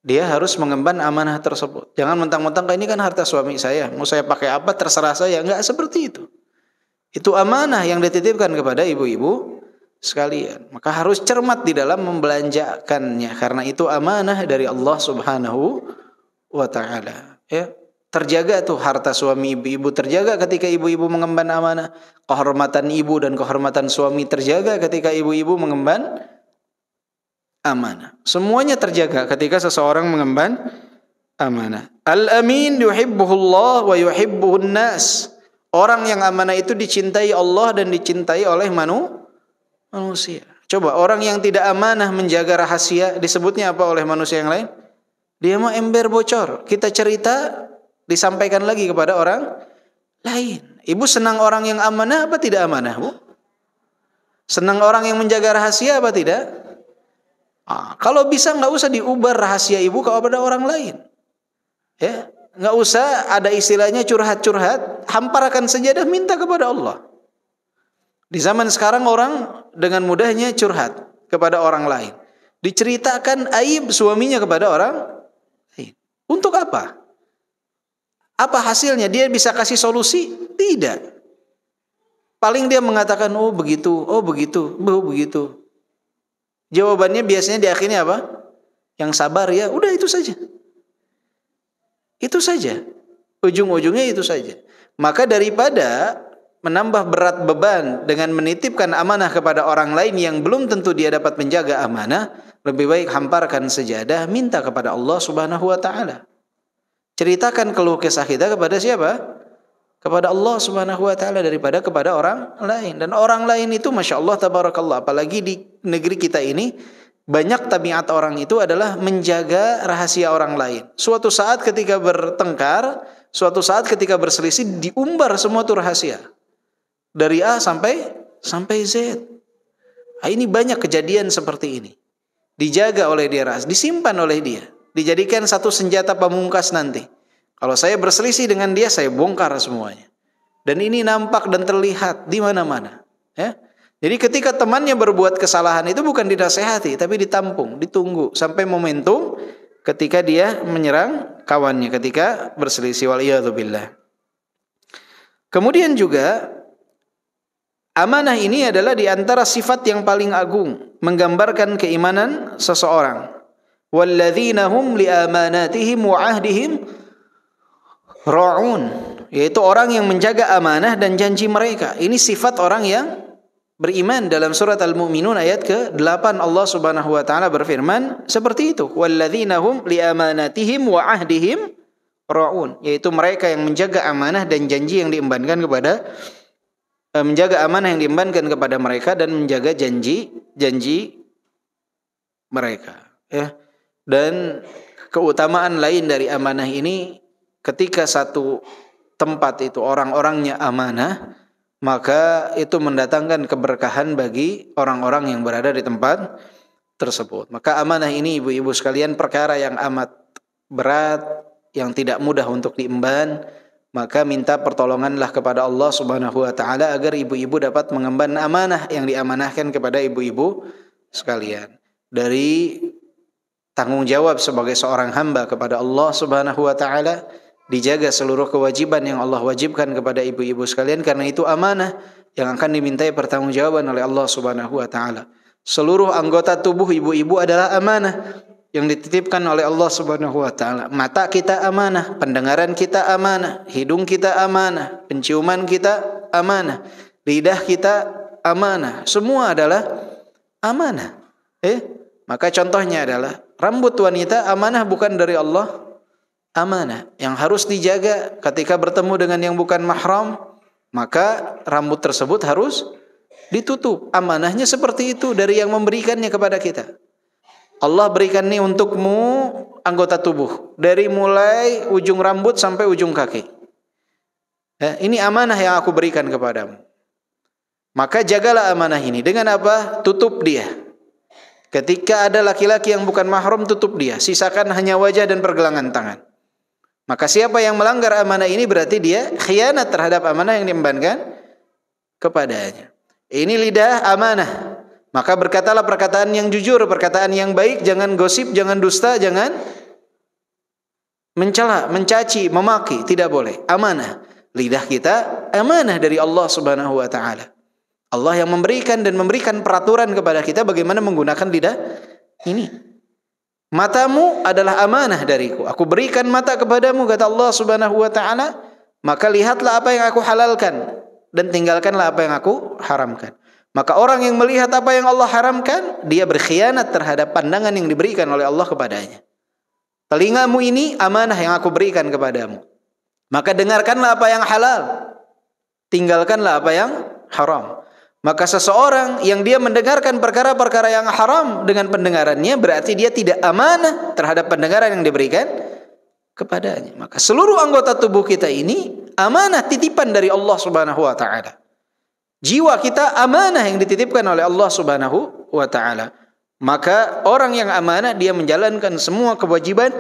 Dia harus mengemban amanah tersebut. Jangan mentang-mentang ini kan harta suami saya, mau saya pakai apa terserah saya. Enggak seperti itu. Itu amanah yang dititipkan kepada ibu-ibu sekalian. Maka harus cermat di dalam membelanjakannya, karena itu amanah dari Allah Subhanahu wa ta'ala. Terjaga tuh harta suami ibu-ibu, terjaga ketika ibu-ibu mengemban amanah. Kehormatan ibu dan kehormatan suami terjaga ketika ibu-ibu mengemban amanah. Semuanya terjaga ketika seseorang mengemban amanah. Al-amin yuhibbuhullah wa yuhibbuhun nas. Orang yang amanah itu dicintai Allah dan dicintai oleh manusia. Coba orang yang tidak amanah menjaga rahasia disebutnya apa oleh manusia yang lain? Dia mau ember bocor. Kita cerita disampaikan lagi kepada orang lain. Ibu senang orang yang amanah apa tidak amanah, Bu? Senang orang yang menjaga rahasia apa tidak? Kalau bisa nggak usah diubar rahasia ibu kepada orang lain. Nggak usah ada istilahnya curhat-curhat, hamparkan sajadah minta kepada Allah. Di zaman sekarang orang dengan mudahnya curhat kepada orang lain. Diceritakan aib suaminya kepada orang lain. Untuk apa? Apa hasilnya? Dia bisa kasih solusi? Tidak. Paling dia mengatakan, oh begitu. Jawabannya biasanya di akhirnya apa? Yang sabar ya, udah itu saja. Itu saja. Ujung-ujungnya itu saja. Maka daripada menambah berat beban dengan menitipkan amanah kepada orang lain yang belum tentu dia dapat menjaga amanah, lebih baik hamparkan sejadah, minta kepada Allah Subhanahu wa ta'ala. Ceritakan keluh kesah kita kepada siapa? Kepada Allah Subhanahu wa ta'ala daripada kepada orang lain. Dan orang lain itu Masya Allah tabarakallah, apalagi di negeri kita ini, banyak tabiat orang itu adalah menjaga rahasia orang lain. Suatu saat ketika bertengkar, suatu saat ketika berselisih, diumbar semua itu rahasia. dari A sampai Z. Nah, ini banyak kejadian seperti ini. Dijaga oleh dia, disimpan oleh dia, dijadikan satu senjata pamungkas nanti. Kalau saya berselisih dengan dia, saya bongkar semuanya. Dan ini nampak dan terlihat di mana-mana. Ya. Jadi ketika temannya berbuat kesalahan itu bukan dinasehati, tapi ditampung, ditunggu sampai momentum ketika dia menyerang kawannya ketika berselisih, waliyadzubillah. Kemudian juga amanah ini adalah di antara sifat yang paling agung, menggambarkan keimanan seseorang. Walladzina hum li amanatihim wa ahdihim ra'un, yaitu orang yang menjaga amanah dan janji mereka. Ini sifat orang yang beriman. Dalam surat Al-Mu'minun ayat ke-8 Allah Subhanahu wa taala berfirman seperti itu. Walladzina hum li amanatihim wa ahdihim ra'un, yaitu mereka yang menjaga amanah dan janji yang diembankan kepada mereka dan menjaga janji mereka, ya. Dan keutamaan lain dari amanah ini, ketika satu tempat itu orang-orangnya amanah, maka itu mendatangkan keberkahan bagi orang-orang yang berada di tempat tersebut. Maka amanah ini, ibu-ibu sekalian, perkara yang amat berat, yang tidak mudah untuk diemban. Maka minta pertolonganlah kepada Allah Subhanahu wa taala agar ibu-ibu dapat mengemban amanah yang diamanahkan kepada ibu-ibu sekalian. Dari tanggung jawab sebagai seorang hamba kepada Allah Subhanahu wa taala, dijaga seluruh kewajiban yang Allah wajibkan kepada ibu-ibu sekalian, karena itu amanah yang akan dimintai pertanggungjawaban oleh Allah Subhanahu wa taala. Seluruh anggota tubuh ibu-ibu adalah amanah yang dititipkan oleh Allah Subhanahu wa taala. Mata kita amanah, pendengaran kita amanah, hidung kita amanah, penciuman kita amanah, lidah kita amanah. Semua adalah amanah. Maka contohnya adalah rambut wanita amanah, bukan dari Allah, amanah yang harus dijaga. Ketika bertemu dengan yang bukan mahram, maka rambut tersebut harus ditutup. Amanahnya seperti itu dari yang memberikannya kepada kita. Allah berikan nih untukmu anggota tubuh, dari mulai ujung rambut sampai ujung kaki. Ini amanah yang aku berikan kepadamu. Maka jagalah amanah ini. Dengan apa? Tutup dia. Ketika ada laki-laki yang bukan mahram, tutup dia. Sisakan hanya wajah dan pergelangan tangan. Maka siapa yang melanggar amanah ini berarti dia khianat terhadap amanah yang diembankan kepadanya. Ini lidah amanah. Maka berkatalah perkataan yang jujur, perkataan yang baik, jangan gosip, jangan dusta, jangan mencela, mencaci, memaki, tidak boleh. Amanah. Lidah kita amanah dari Allah Subhanahu wa taala. Allah yang memberikan dan memberikan peraturan kepada kita bagaimana menggunakan lidah ini. Matamu adalah amanah dariku. Aku berikan mata kepadamu, kata Allah Subhanahu wa taala, maka lihatlah apa yang aku halalkan dan tinggalkanlah apa yang aku haramkan. Maka orang yang melihat apa yang Allah haramkan, dia berkhianat terhadap pandangan yang diberikan oleh Allah kepadanya. Telingamu ini amanah yang aku berikan kepadamu. Maka dengarkanlah apa yang halal, tinggalkanlah apa yang haram. Maka seseorang yang dia mendengarkan perkara-perkara yang haram dengan pendengarannya, berarti dia tidak amanah terhadap pendengaran yang diberikan kepadanya. Maka seluruh anggota tubuh kita ini amanah titipan dari Allah Subhanahu wa taala. Jiwa kita amanah yang dititipkan oleh Allah Subhanahu wa taala. Maka orang yang amanah, dia menjalankan semua kewajiban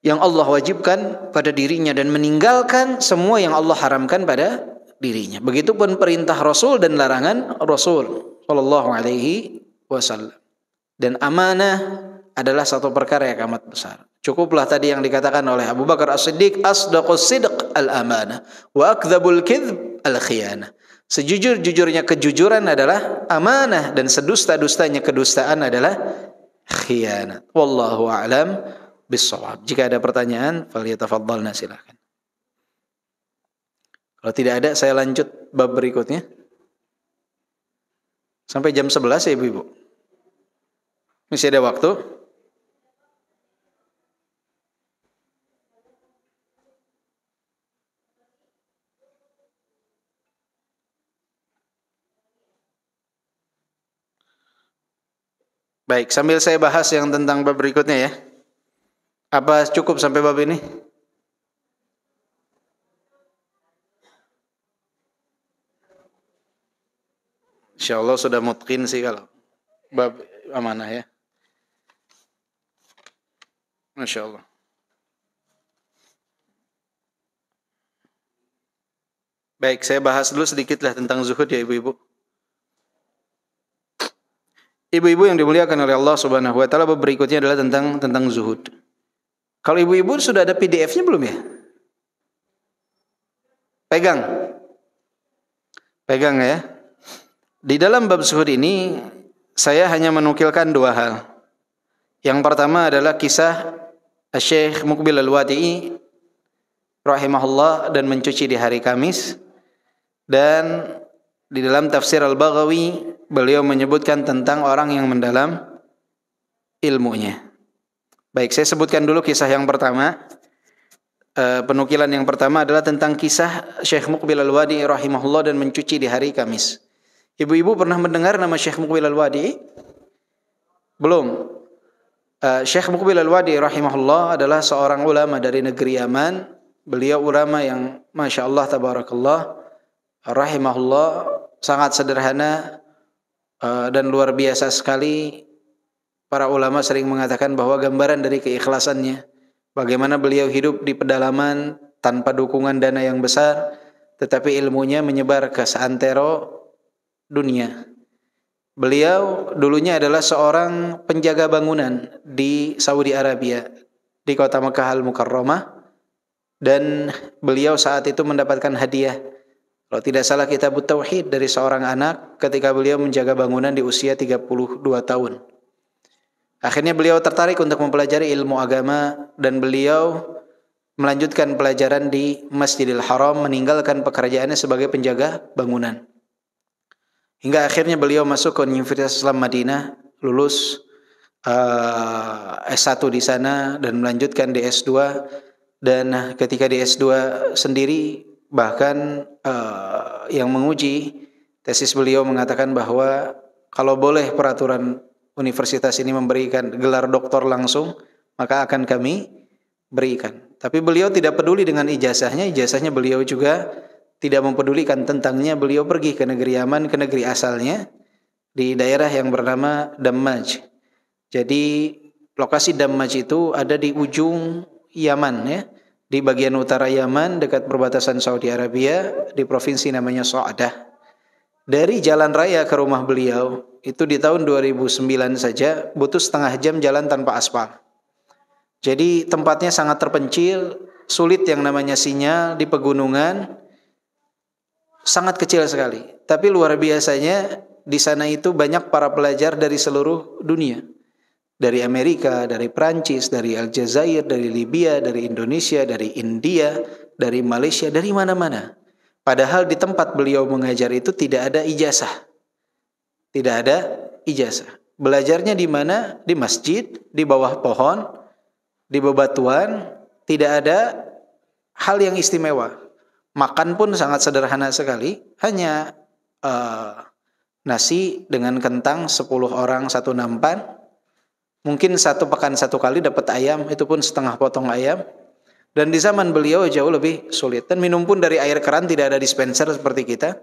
yang Allah wajibkan pada dirinya dan meninggalkan semua yang Allah haramkan pada dirinya. Begitupun perintah Rasul dan larangan Rasul sallallahu alaihi wasallam. Dan amanah adalah satu perkara yang amat besar. Cukuplah tadi yang dikatakan oleh Abu Bakar As-Siddiq, asdaqus sidq al-amanah wa akdzabul kidz al-khiyanah. Sejujur-jujurnya kejujuran adalah amanah dan sedusta-dustanya kedustaan adalah khianat. Wallahu a'lam bissawab. Jika ada pertanyaan, falyatafaddalna, silakan. Kalau tidak ada, saya lanjut bab berikutnya. Sampai jam 11 ya Ibu-ibu. Masih ada waktu. Baik, sambil saya bahas yang tentang bab berikutnya ya. Apa cukup sampai bab ini? Insyaallah sudah mutqin sih kalau bab amanah ya. Masya Allah. Baik, saya bahas dulu sedikit lah tentang zuhud ya ibu-ibu. Ibu-ibu yang dimuliakan oleh Allah Subhanahu wa taala, berikutnya adalah tentang zuhud. Kalau ibu-ibu sudah ada PDF-nya belum ya? Pegang ya. Di dalam bab zuhud ini saya hanya menukilkan dua hal. Yang pertama adalah kisah Syekh Muqbil Al-Wadi'i rahimahullah dan mencuci di hari Kamis. Dan di dalam tafsir Al-Baghawi beliau menyebutkan tentang orang yang mendalam ilmunya. Baik, saya sebutkan dulu kisah yang pertama. Penukilan yang pertama adalah tentang kisah Syekh Muqbil Al-Wadi'i rahimahullah dan mencuci di hari Kamis. Ibu-ibu pernah mendengar nama Syekh Muqbil Al-Wadi'i? Belum. Syekh Muqbil Al-Wadi'i rahimahullah adalah seorang ulama dari negeri Yaman. Beliau ulama yang Masya Allah tabarakallah rahimahullah, sangat sederhana dan luar biasa sekali. Para ulama sering mengatakan bahwa gambaran dari keikhlasannya, bagaimana beliau hidup di pedalaman tanpa dukungan dana yang besar, tetapi ilmunya menyebar ke seantero dunia. Beliau dulunya adalah seorang penjaga bangunan di Saudi Arabia, di kota Makkah Al-Mukarramah, dan beliau saat itu mendapatkan hadiah, kalau tidak salah, kitab Tauhid dari seorang anak ketika beliau menjaga bangunan di usia 32 tahun. Akhirnya beliau tertarik untuk mempelajari ilmu agama dan beliau melanjutkan pelajaran di Masjidil Haram, meninggalkan pekerjaannya sebagai penjaga bangunan. Hingga akhirnya beliau masuk ke Universitas Islam Madinah, lulus S1 di sana dan melanjutkan di S2. Dan ketika di S2 sendiri, bahkan yang menguji tesis beliau mengatakan bahwa kalau boleh peraturan universitas ini memberikan gelar doktor langsung, maka akan kami berikan. Tapi beliau tidak peduli dengan ijazahnya beliau juga tidak mempedulikan tentangnya. Beliau pergi ke negeri Yaman, ke negeri asalnya, di daerah yang bernama Dammaj. Jadi lokasi Dammaj itu ada di ujung Yaman ya, di bagian utara Yaman dekat perbatasan Saudi Arabia, di provinsi namanya Sa'dah. Dari jalan raya ke rumah beliau itu di tahun 2009 saja butuh setengah jam jalan tanpa aspal. Jadi tempatnya sangat terpencil, sulit yang namanya sinyal, di pegunungan, sangat kecil sekali. Tapi luar biasanya di sana itu banyak para pelajar dari seluruh dunia. Dari Amerika, dari Prancis, dari Aljazair, dari Libya, dari Indonesia, dari India, dari Malaysia, dari mana-mana. Padahal di tempat beliau mengajar itu tidak ada ijazah. Tidak ada ijazah. Belajarnya di mana? Di masjid, di bawah pohon, di bebatuan, tidak ada hal yang istimewa. Makan pun sangat sederhana sekali, hanya nasi dengan kentang 10 orang satu nampan. Mungkin satu pekan satu kali dapat ayam, itu pun setengah potong ayam. Dan di zaman beliau jauh lebih sulit. Dan minum pun dari air keran, tidak ada dispenser seperti kita.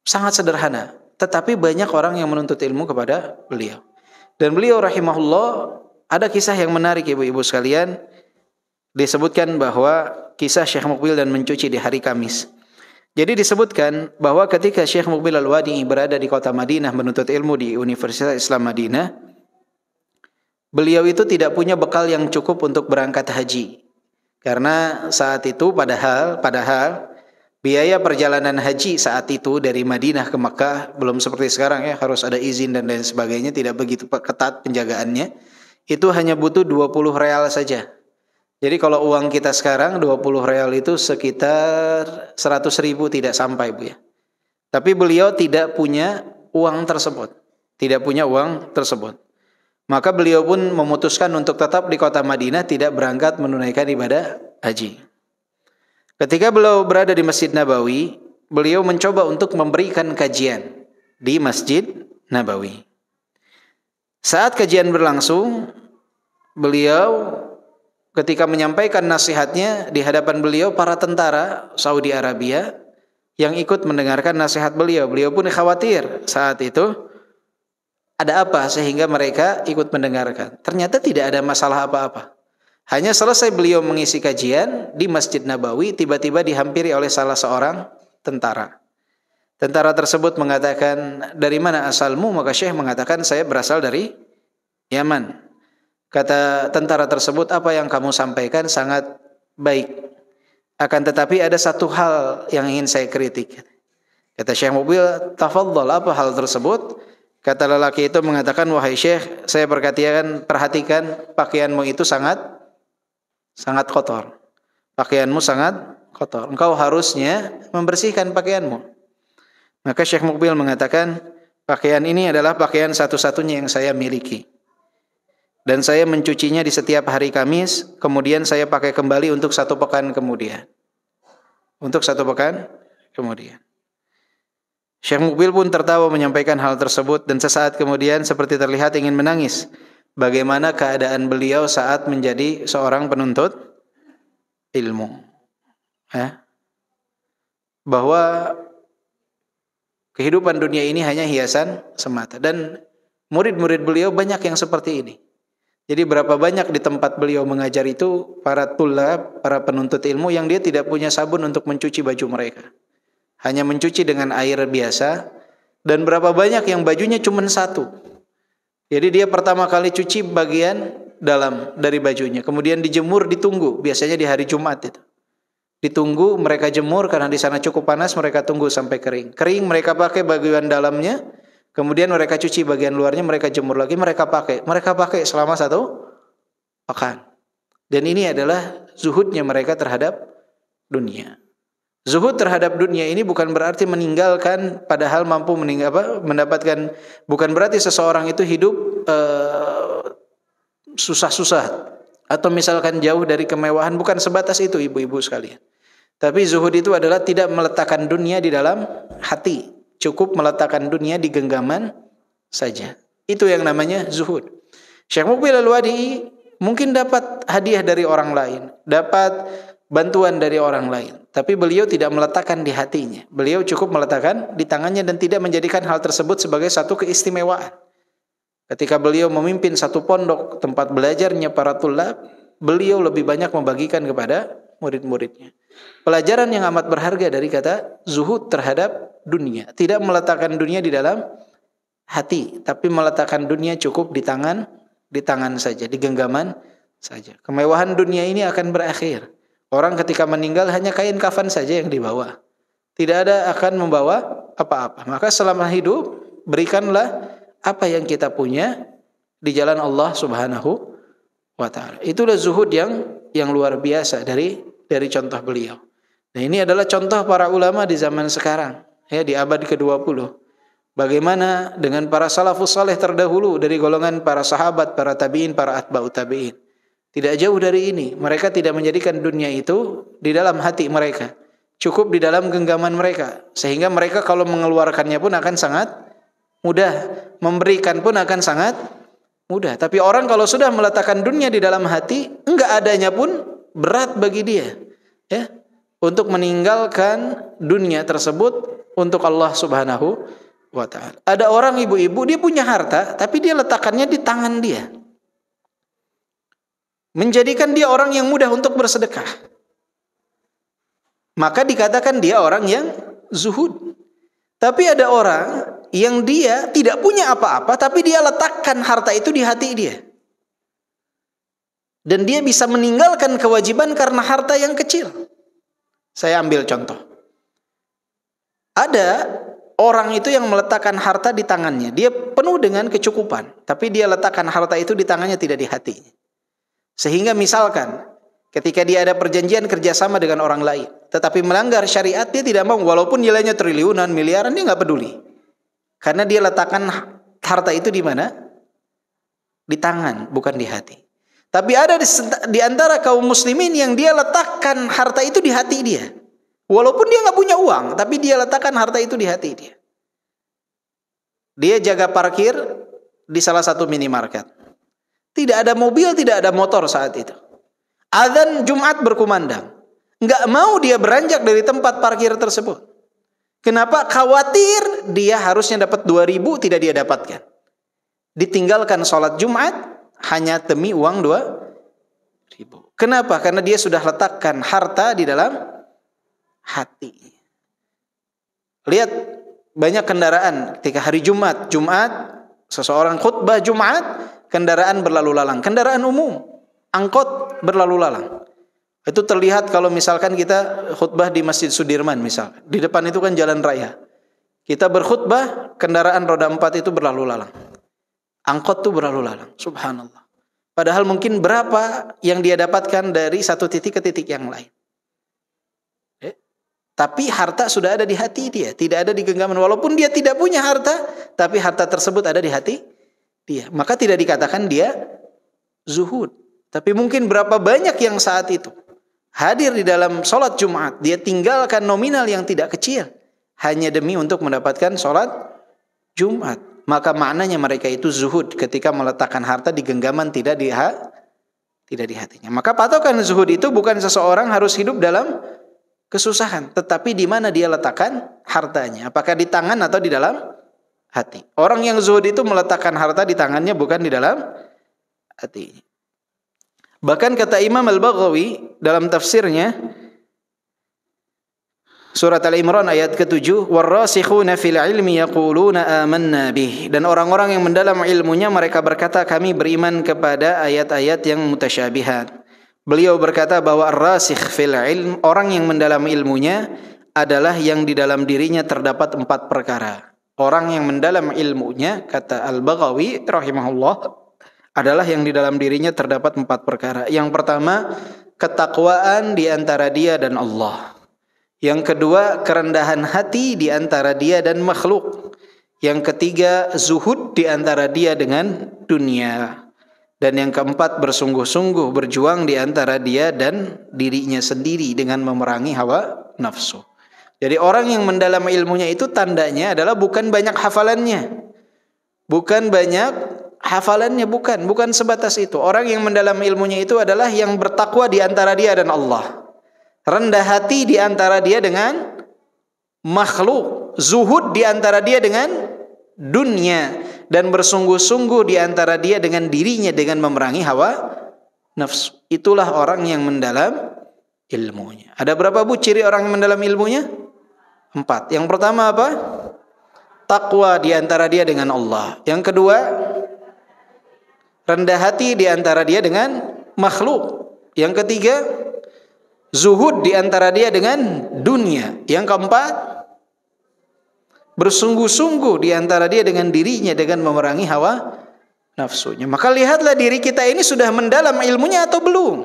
Sangat sederhana. Tetapi banyak orang yang menuntut ilmu kepada beliau. Dan beliau rahimahullah, ada kisah yang menarik ibu-ibu sekalian. Disebutkan bahwa kisah Syekh Muqbil dan mencuci di hari Kamis. Jadi disebutkan bahwa ketika Syekh Muqbil Al-Wadi'i berada di kota Madinah menuntut ilmu di Universitas Islam Madinah, beliau itu tidak punya bekal yang cukup untuk berangkat haji. Karena saat itu padahal biaya perjalanan haji saat itu dari Madinah ke Makkah belum seperti sekarang ya, harus ada izin dan lain sebagainya, tidak begitu ketat penjagaannya. Itu hanya butuh 20 real saja. Jadi kalau uang kita sekarang 20 real itu sekitar 100.000 tidak sampai Bu ya. Tapi beliau tidak punya uang tersebut. Tidak punya uang tersebut. Maka beliau pun memutuskan untuk tetap di kota Madinah, tidak berangkat menunaikan ibadah haji. Ketika beliau berada di Masjid Nabawi, beliau mencoba untuk memberikan kajian di Masjid Nabawi. Saat kajian berlangsung, beliau ketika menyampaikan nasihatnya, di hadapan beliau para tentara Saudi Arabia yang ikut mendengarkan nasihat beliau. Beliau pun khawatir saat itu ada apa sehingga mereka ikut mendengarkan. Ternyata tidak ada masalah apa-apa. Hanya selesai beliau mengisi kajian di Masjid Nabawi, tiba-tiba dihampiri oleh salah seorang tentara. Tentara tersebut mengatakan, dari mana asalmu? Maka Syekh mengatakan, saya berasal dari Yaman. Kata tentara tersebut, apa yang kamu sampaikan sangat baik. Akan tetapi ada satu hal yang ingin saya kritik. Kata Syekh Muqbil, tafadhal, apa hal tersebut? Kata lelaki itu mengatakan, wahai Syekh, saya perhatikan pakaianmu itu sangat kotor. Pakaianmu sangat kotor. Engkau harusnya membersihkan pakaianmu. Maka Syekh Muqbil mengatakan, pakaian ini adalah pakaian satu-satunya yang saya miliki. Dan saya mencucinya di setiap hari Kamis, kemudian saya pakai kembali untuk 1 pekan kemudian. Untuk 1 pekan kemudian. Syekh Muqbil pun tertawa menyampaikan hal tersebut dan sesaat kemudian seperti terlihat ingin menangis. Bagaimana keadaan beliau saat menjadi seorang penuntut ilmu. Bahwa kehidupan dunia ini hanya hiasan semata. Dan murid-murid beliau banyak yang seperti ini. Jadi berapa banyak di tempat beliau mengajar itu para tulab, para penuntut ilmu yang dia tidak punya sabun untuk mencuci baju mereka. Hanya mencuci dengan air biasa. Dan berapa banyak yang bajunya cuma 1. Jadi dia pertama kali cuci bagian dalam dari bajunya. Kemudian dijemur, ditunggu. Biasanya di hari Jumat itu. Ditunggu, mereka jemur karena di sana cukup panas, mereka tunggu sampai kering. Kering, mereka pakai bagian dalamnya. Kemudian mereka cuci bagian luarnya, mereka jemur lagi, mereka pakai. Mereka pakai selama 1 pekan. Dan ini adalah zuhudnya mereka terhadap dunia. Zuhud terhadap dunia ini bukan berarti meninggalkan, padahal mampu mendapatkan, bukan berarti seseorang itu hidup susah-susah atau misalkan jauh dari kemewahan, bukan sebatas itu ibu-ibu sekalian. Tapi zuhud itu adalah tidak meletakkan dunia di dalam hati, cukup meletakkan dunia di genggaman saja. Itu yang namanya zuhud. Syekh Muqbil Al-Wadi'i mungkin dapat hadiah dari orang lain, dapat bantuan dari orang lain, tapi beliau tidak meletakkan di hatinya. Beliau cukup meletakkan di tangannya dan tidak menjadikan hal tersebut sebagai satu keistimewaan. Ketika beliau memimpin satu pondok tempat belajarnya para tulab, beliau lebih banyak membagikan kepada murid-muridnya. Pelajaran yang amat berharga dari kata zuhud terhadap dunia. Tidak meletakkan dunia di dalam hati, tapi meletakkan dunia cukup di tangan saja, di genggaman saja. Kemewahan dunia ini akan berakhir. Orang ketika meninggal hanya kain kafan saja yang dibawa. Tidak ada akan membawa apa-apa. Maka selama hidup berikanlah apa yang kita punya di jalan Allah Subhanahu wa taala. Itulah zuhud yang luar biasa dari contoh beliau. Nah, ini adalah contoh para ulama di zaman sekarang, ya, di abad ke-20. Bagaimana dengan para salafus saleh terdahulu dari golongan para sahabat, para tabi'in, para atba'ut tabi'in. Tidak jauh dari ini. Mereka tidak menjadikan dunia itu di dalam hati mereka. Cukup di dalam genggaman mereka. Sehingga mereka kalau mengeluarkannya pun akan sangat mudah. Memberikan pun akan sangat mudah. Tapi orang kalau sudah meletakkan dunia di dalam hati, enggak adanya pun berat bagi dia. Ya, untuk meninggalkan dunia tersebut untuk Allah Subhanahu wa ta'ala. Ada orang ibu-ibu, dia punya harta, tapi dia letakkannya di tangan dia. Menjadikan dia orang yang mudah untuk bersedekah. Maka dikatakan dia orang yang zuhud. Tapi ada orang yang dia tidak punya apa-apa, tapi dia letakkan harta itu di hati dia. Dan dia bisa meninggalkan kewajiban karena harta yang kecil. Saya ambil contoh. Ada orang itu yang meletakkan harta di tangannya. Dia penuh dengan kecukupan, tapi dia letakkan harta itu di tangannya, tidak di hatinya. Sehingga misalkan ketika dia ada perjanjian kerjasama dengan orang lain, tetapi melanggar syariat, dia tidak mau, walaupun nilainya triliunan, miliaran, dia nggak peduli. Karena dia letakkan harta itu di mana? Di tangan, bukan di hati. Tapi ada di antara kaum muslimin yang dia letakkan harta itu di hati dia. Walaupun dia nggak punya uang, tapi dia letakkan harta itu di hati dia. Dia jaga parkir di salah satu minimarket. Tidak ada mobil, tidak ada motor saat itu. Adzan Jumat berkumandang. Nggak mau dia beranjak dari tempat parkir tersebut. Kenapa? Khawatir dia harusnya dapat 2.000 tidak dia dapatkan. Ditinggalkan sholat Jumat hanya demi uang 2.000. Kenapa? Karena dia sudah letakkan harta di dalam hati. Lihat banyak kendaraan ketika hari Jumat seseorang khutbah Jumat, kendaraan berlalu lalang, kendaraan umum, angkot berlalu lalang. Itu terlihat kalau misalkan kita khutbah di Masjid Sudirman misalkan. Di depan itu kan jalan raya. Kita berkhutbah, kendaraan roda 4 itu berlalu lalang. Angkot itu berlalu lalang. Subhanallah. Padahal mungkin berapa yang dia dapatkan dari satu titik ke titik yang lain. Tapi harta sudah ada di hati dia, tidak ada di genggaman. Walaupun dia tidak punya harta, tapi harta tersebut ada di hati dia. Maka tidak dikatakan dia zuhud. Tapi mungkin berapa banyak yang saat itu hadir di dalam sholat Jumat, dia tinggalkan nominal yang tidak kecil hanya demi untuk mendapatkan sholat Jumat. Maka maknanya mereka itu zuhud ketika meletakkan harta di genggaman, tidak di hatinya. Maka patokan zuhud itu bukan seseorang harus hidup dalam kesusahan, tetapi di mana dia letakkan hartanya, apakah di tangan atau di dalam hati. Orang yang zuhud itu meletakkan harta di tangannya, bukan di dalam hatinya. Bahkan kata Imam Al-Baghawi dalam tafsirnya surat Al-Imran ayat ke-7, "Warrasikhuna fil ilmi yaquluna amanna bih." Dan orang-orang yang mendalam ilmunya mereka berkata kami beriman kepada ayat-ayat yang mutasyabihat. Beliau berkata bahwa ar-rasikh fil ilm, orang yang mendalam ilmunya adalah yang di dalam dirinya terdapat 4 perkara. Orang yang mendalam ilmunya, kata Al-Baghawi rahimahullah, adalah yang di dalam dirinya terdapat 4 perkara. Yang pertama, ketakwaan di antara dia dan Allah. Yang kedua, kerendahan hati di antara dia dan makhluk. Yang ketiga, zuhud di antara dia dengan dunia. Dan yang keempat, bersungguh-sungguh berjuang di antara dia dan dirinya sendiri dengan memerangi hawa nafsu. Jadi orang yang mendalam ilmunya itu tandanya adalah bukan banyak hafalannya. Bukan sebatas itu. Orang yang mendalam ilmunya itu adalah yang bertakwa di antara dia dan Allah. Rendah hati di antara dia dengan makhluk. Zuhud di antara dia dengan dunia. Dan bersungguh-sungguh di antara dia dengan dirinya dengan memerangi hawa nafsu. Itulah orang yang mendalam ilmunya. Ada berapa ciri orang yang mendalam ilmunya? 4. Yang pertama apa? Takwa di antara dia dengan Allah. Yang kedua, rendah hati di antara dia dengan makhluk. Yang ketiga, zuhud di antara dia dengan dunia. Yang keempat, bersungguh-sungguh di antara dia dengan dirinya dengan memerangi hawa nafsunya. Maka lihatlah diri kita ini sudah mendalam ilmunya atau belum.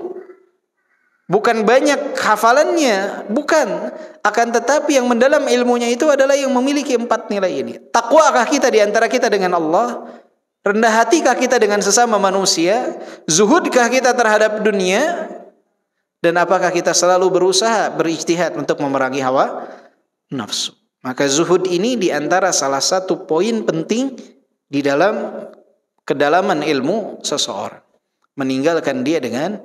Bukan banyak hafalannya, bukan. Akan tetapi yang mendalam ilmunya itu adalah yang memiliki 4 nilai ini. Takwakah kita di antara kita dengan Allah? Rendah hatikah kita dengan sesama manusia? Zuhudkah kita terhadap dunia? Dan apakah kita selalu berusaha berijtihad untuk memerangi hawa nafsu? Maka zuhud ini di antara salah satu poin penting di dalam kedalaman ilmu seseorang. Meninggalkan dia dengan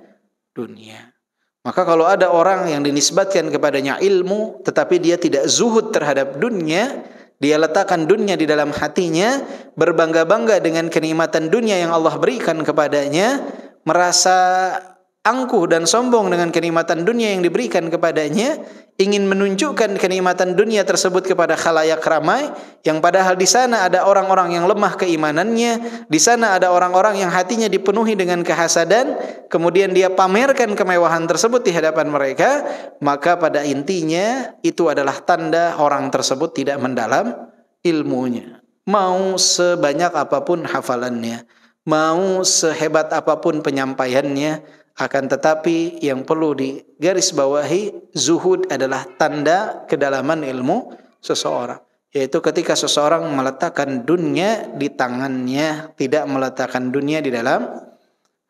dunia. Maka kalau ada orang yang dinisbatkan kepadanya ilmu tetapi dia tidak zuhud terhadap dunia, dia letakkan dunia di dalam hatinya, berbangga-bangga dengan kenikmatan dunia yang Allah berikan kepadanya, merasa angkuh dan sombong dengan kenikmatan dunia yang diberikan kepadanya, ingin menunjukkan kenikmatan dunia tersebut kepada khalayak ramai, yang padahal di sana ada orang-orang yang lemah keimanannya, di sana ada orang-orang yang hatinya dipenuhi dengan kehasadan, kemudian dia pamerkan kemewahan tersebut di hadapan mereka, maka pada intinya itu adalah tanda orang tersebut tidak mendalam ilmunya. Mau sebanyak apapun hafalannya, mau sehebat apapun penyampaiannya, akan tetapi yang perlu digarisbawahi, zuhud adalah tanda kedalaman ilmu seseorang. Yaitu ketika seseorang meletakkan dunia di tangannya, tidak meletakkan dunia di dalam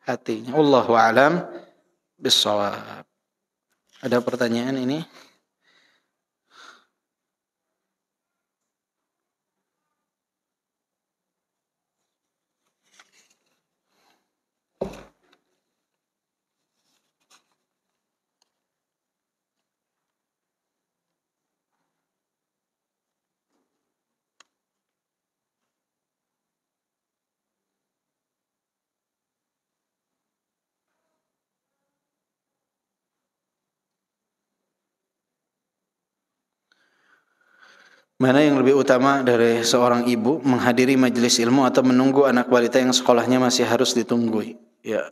hatinya. Wallahu a'lam bishawab. Ada pertanyaan ini? Mana yang lebih utama dari seorang ibu, menghadiri majelis ilmu atau menunggu anak balita yang sekolahnya masih harus ditunggui? Ya.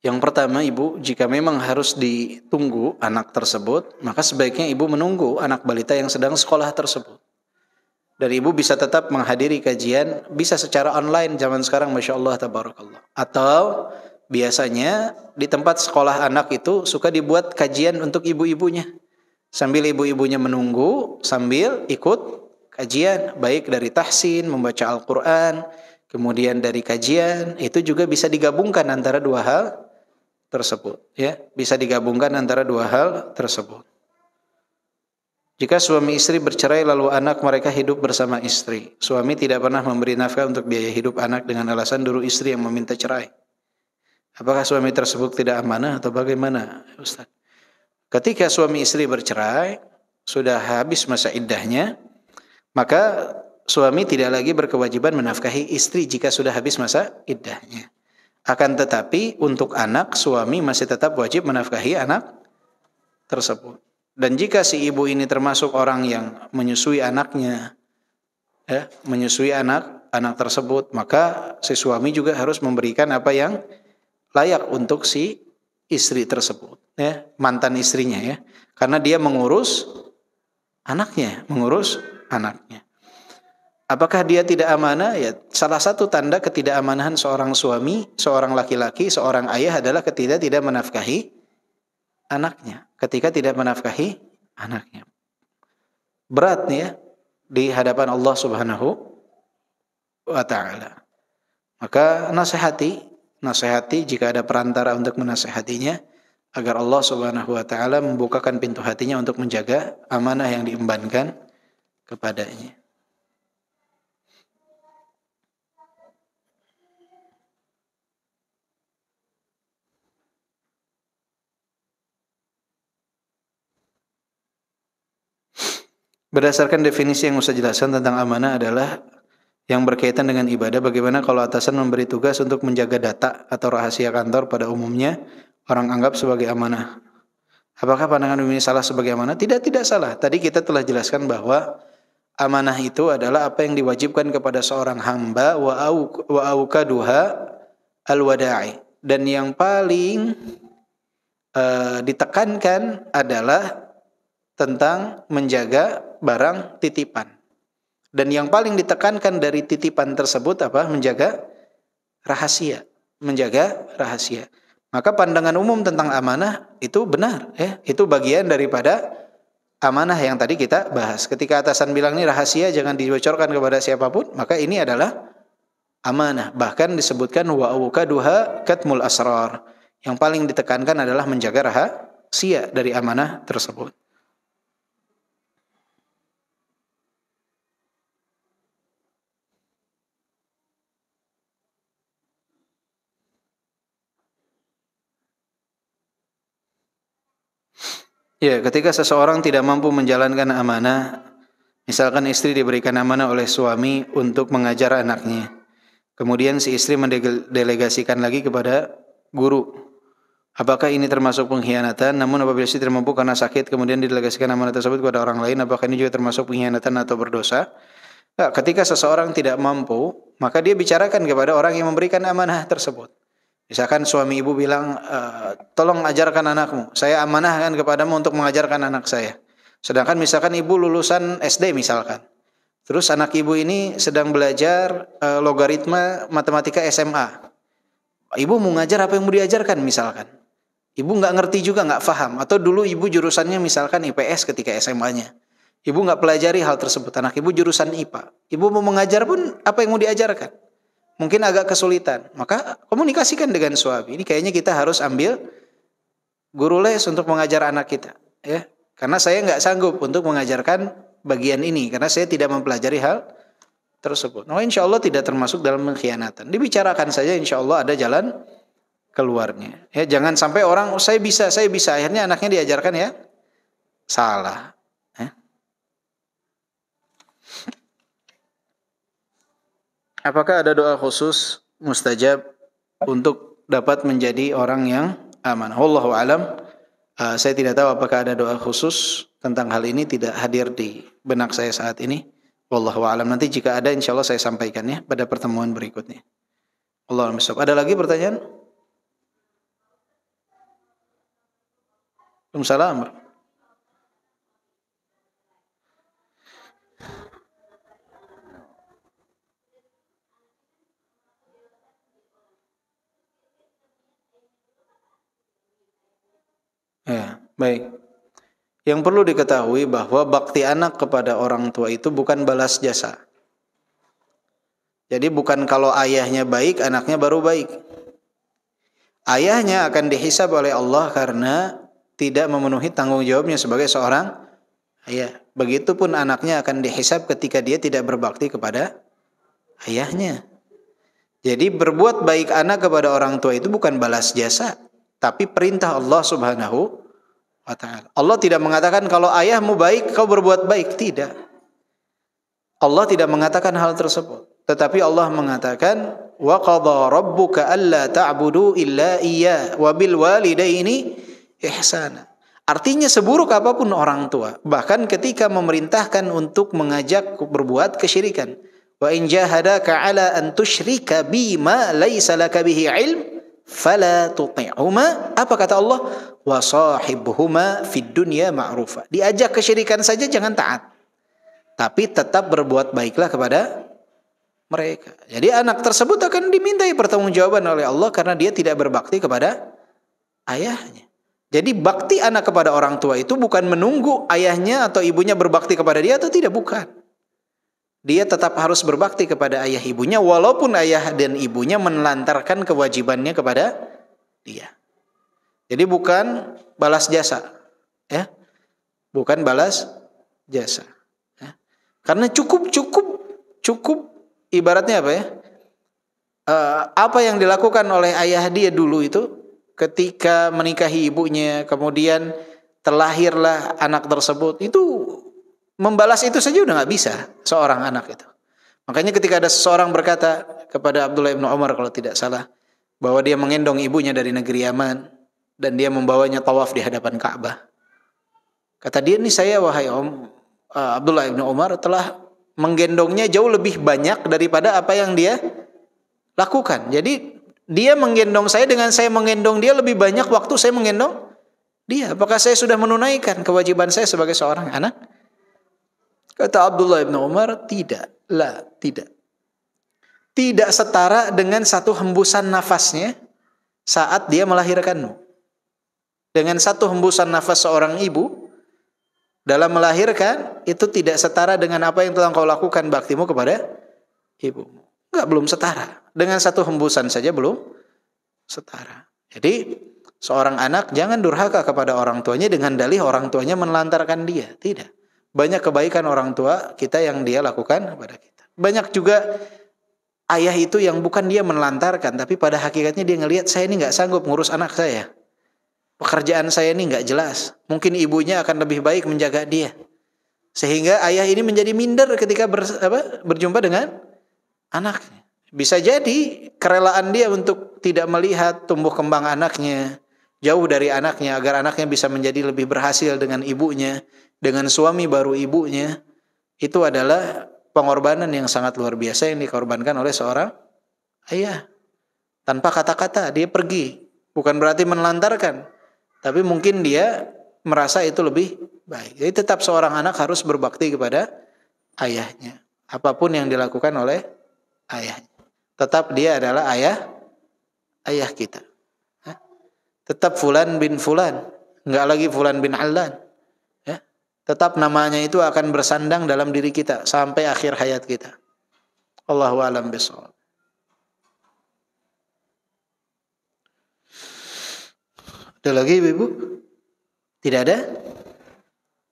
Yang pertama, ibu, jika memang harus ditunggu anak tersebut, maka sebaiknya ibu menunggu anak balita yang sedang sekolah tersebut. Dan ibu bisa tetap menghadiri kajian, bisa secara online zaman sekarang, Masya Allah, Tabarakallah. Atau biasanya di tempat sekolah anak itu suka dibuat kajian untuk ibu-ibunya. Sambil ibu-ibunya menunggu, sambil ikut kajian, baik dari tahsin, membaca Al-Quran, kemudian dari kajian, itu juga bisa digabungkan antara dua hal tersebut. Ya, bisa digabungkan antara dua hal tersebut. Jika suami istri bercerai lalu anak mereka hidup bersama istri, suami tidak pernah memberi nafkah untuk biaya hidup anak dengan alasan dulu istri yang meminta cerai. Apakah suami tersebut tidak amanah atau bagaimana, Ustaz? Ketika suami istri bercerai, sudah habis masa iddahnya, maka suami tidak lagi berkewajiban menafkahi istri jika sudah habis masa iddahnya. Akan tetapi untuk anak, suami masih tetap wajib menafkahi anak tersebut. Dan jika si ibu ini termasuk orang yang menyusui anaknya, menyusui anak tersebut, maka si suami juga harus memberikan apa yang layak untuk si istri tersebut, mantan istrinya, karena dia mengurus anaknya. Apakah dia tidak amanah? Ya, salah satu tanda ketidakamaнаhan seorang suami, seorang laki-laki, seorang ayah adalah ketika tidak menafkahi anaknya. Berat nih ya di hadapan Allah Subhanahu wa taala. Maka nasihati jika ada perantara untuk menasihatinya agar Allah Subhanahu wa taala membukakan pintu hatinya untuk menjaga amanah yang diembankan kepadanya. Berdasarkan definisi yang Ustaz jelaskan tentang amanah adalah yang berkaitan dengan ibadah. Bagaimana kalau atasan memberi tugas untuk menjaga data atau rahasia kantor pada umumnya orang anggap sebagai amanah? Apakah pandangan ini salah sebagai amanah? Tidak salah. Tadi kita telah jelaskan bahwa amanah itu adalah apa yang diwajibkan kepada seorang hamba wa aukaduha al-wada'i. Dan yang paling ditekankan adalah tentang menjaga barang titipan. Dan yang paling ditekankan dari titipan tersebut apa? Menjaga rahasia. Maka pandangan umum tentang amanah itu benar, itu bagian daripada amanah yang tadi kita bahas. Ketika atasan bilang ini rahasia jangan dibocorkan kepada siapapun, maka ini adalah amanah. Bahkan disebutkan wa aukaduha katmul asrar. Yang paling ditekankan adalah menjaga rahasia dari amanah tersebut. Ya, ketika seseorang tidak mampu menjalankan amanah, misalkan istri diberikan amanah oleh suami untuk mengajar anaknya, kemudian si istri mendelegasikan lagi kepada guru. Apakah ini termasuk pengkhianatan? Namun apabila istri tidak mampu karena sakit, kemudian didelegasikan amanah tersebut kepada orang lain, apakah ini juga termasuk pengkhianatan atau berdosa? Nah, ketika seseorang tidak mampu, maka dia bicarakan kepada orang yang memberikan amanah tersebut. Misalkan suami ibu bilang, tolong ajarkan anakmu, saya amanahkan kepadamu untuk mengajarkan anak saya. Sedangkan misalkan ibu lulusan SD misalkan, terus anak ibu ini sedang belajar logaritma matematika SMA. Ibu mau ngajar apa yang mau diajarkan misalkan. Ibu nggak ngerti juga, nggak paham. Atau dulu ibu jurusannya misalkan IPS ketika SMA-nya. Ibu nggak pelajari hal tersebut, anak ibu jurusan IPA. Ibu mau mengajar pun apa yang mau diajarkan? Mungkin agak kesulitan, maka komunikasikan dengan suami. Ini kayaknya kita harus ambil guru les untuk mengajar anak kita, ya. Karena saya nggak sanggup untuk mengajarkan bagian ini, karena saya tidak mempelajari hal tersebut. Nah, insya Allah tidak termasuk dalam pengkhianatan. Dibicarakan saja, insya Allah ada jalan keluarnya. Ya, jangan sampai orang, saya bisa, akhirnya anaknya diajarkan ya salah. Apakah ada doa khusus mustajab untuk dapat menjadi orang yang amanah? Wallahu alam. Saya tidak tahu apakah ada doa khusus, tentang hal ini tidak hadir di benak saya saat ini. Wallahu a'lam. Nanti jika ada insyaallah saya sampaikan ya pada pertemuan berikutnya. Allahu a'lam. Ada lagi pertanyaan? Waalaikumsalam. Ya, baik. Yang perlu diketahui bahwa bakti anak kepada orang tua itu bukan balas jasa. Jadi bukan kalau ayahnya baik, anaknya baru baik. Ayahnya akan dihisab oleh Allah karena tidak memenuhi tanggung jawabnya sebagai seorang ayah. Begitupun anaknya akan dihisab ketika dia tidak berbakti kepada ayahnya. Jadi berbuat baik anak kepada orang tua itu bukan balas jasa, tapi perintah Allah Subhanahu wa ta'ala. Allah tidak mengatakan kalau ayahmu baik kau berbuat baik, tidak. Allah tidak mengatakan hal tersebut. Tetapi Allah mengatakan wa qadha rabbuka alla ta'budu illa iyyah wa bil walidaini ihsana. Artinya seburuk apapun orang tua, bahkan ketika memerintahkan untuk mengajak berbuat kesyirikan, wa in jahadaka ala an tusyrika bima laysa laka bihi ilm fala tuti'huma. Apa kata Allah? Wa sahibhuma fid dunya ma'rufa. Diajak kesyirikan saja jangan taat, tapi tetap berbuat baiklah kepada mereka. Jadi anak tersebut akan dimintai pertanggungjawaban oleh Allah karena dia tidak berbakti kepada ayahnya. Jadi bakti anak kepada orang tua itu bukan menunggu ayahnya atau ibunya berbakti kepada dia atau tidak, bukan. Dia tetap harus berbakti kepada ayah ibunya walaupun ayah dan ibunya menelantarkan kewajibannya kepada dia. Jadi bukan balas jasa, ya. Bukan balas jasa. Ya. Karena cukup ibaratnya apa ya? Apa yang dilakukan oleh ayah dia dulu itu ketika menikahi ibunya, kemudian terlahirlah anak tersebut, itu membalas itu saja udah nggak bisa seorang anak itu. Makanya ketika ada seseorang berkata kepada Abdullah bin Umar kalau tidak salah, bahwa dia mengendong ibunya dari negeri Yaman dan dia membawanya tawaf di hadapan Ka'bah. Kata dia, ini saya wahai Abdullah bin Umar telah menggendongnya jauh lebih banyak daripada apa yang dia lakukan. Jadi dia menggendong saya dengan saya menggendong dia lebih banyak waktu saya menggendong dia. Apakah saya sudah menunaikan kewajiban saya sebagai seorang anak? Kata Abdullah bin Umar, tidak. Tidak setara dengan satu hembusan nafasnya saat dia melahirkanmu. Dengan satu hembusan nafas seorang ibu dalam melahirkan itu tidak setara dengan apa yang telah kau lakukan baktimu kepada ibumu. Belum setara. Dengan satu hembusan saja belum setara. Jadi seorang anak jangan durhaka kepada orang tuanya dengan dalih orang tuanya menelantarkan dia. Tidak. Banyak kebaikan orang tua kita yang dia lakukan kepada kita. Banyak juga ayah itu yang bukan dia menelantarkan, tapi pada hakikatnya dia ngelihat saya ini nggak sanggup ngurus anak saya. Pekerjaan saya ini nggak jelas. Mungkin ibunya akan lebih baik menjaga dia. Sehingga ayah ini menjadi minder ketika berjumpa dengan anaknya. Bisa jadi kerelaan dia untuk tidak melihat tumbuh kembang anaknya, jauh dari anaknya, agar anaknya bisa menjadi lebih berhasil dengan ibunya, dengan suami baru ibunya. Itu adalah pengorbanan yang sangat luar biasa yang dikorbankan oleh seorang ayah. Tanpa kata-kata dia pergi. Bukan berarti menelantarkan, tapi mungkin dia merasa itu lebih baik. Jadi tetap seorang anak harus berbakti kepada ayahnya. Apapun yang dilakukan oleh ayahnya, tetap dia adalah ayah kita. Tetap Fulan bin Fulan, enggak lagi Fulan bin Allan. Ya. Tetap namanya itu akan bersandang dalam diri kita sampai akhir hayat kita. Allahu a'lam bishawab. Ada lagi Ibu? Tidak ada?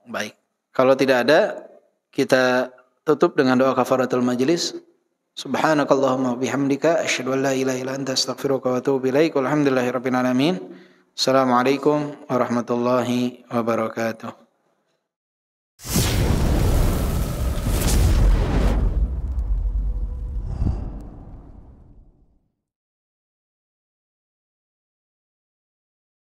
Baik. Kalau tidak ada, kita tutup dengan doa kafaratul majlis. Subhanakallahumma bihamdika asyhadu an la ilaha illa anta astaghfiruka wa atubu ilaik. Walhamdulillahirabbil alamin. Assalamualaikum warahmatullahi wabarakatuh.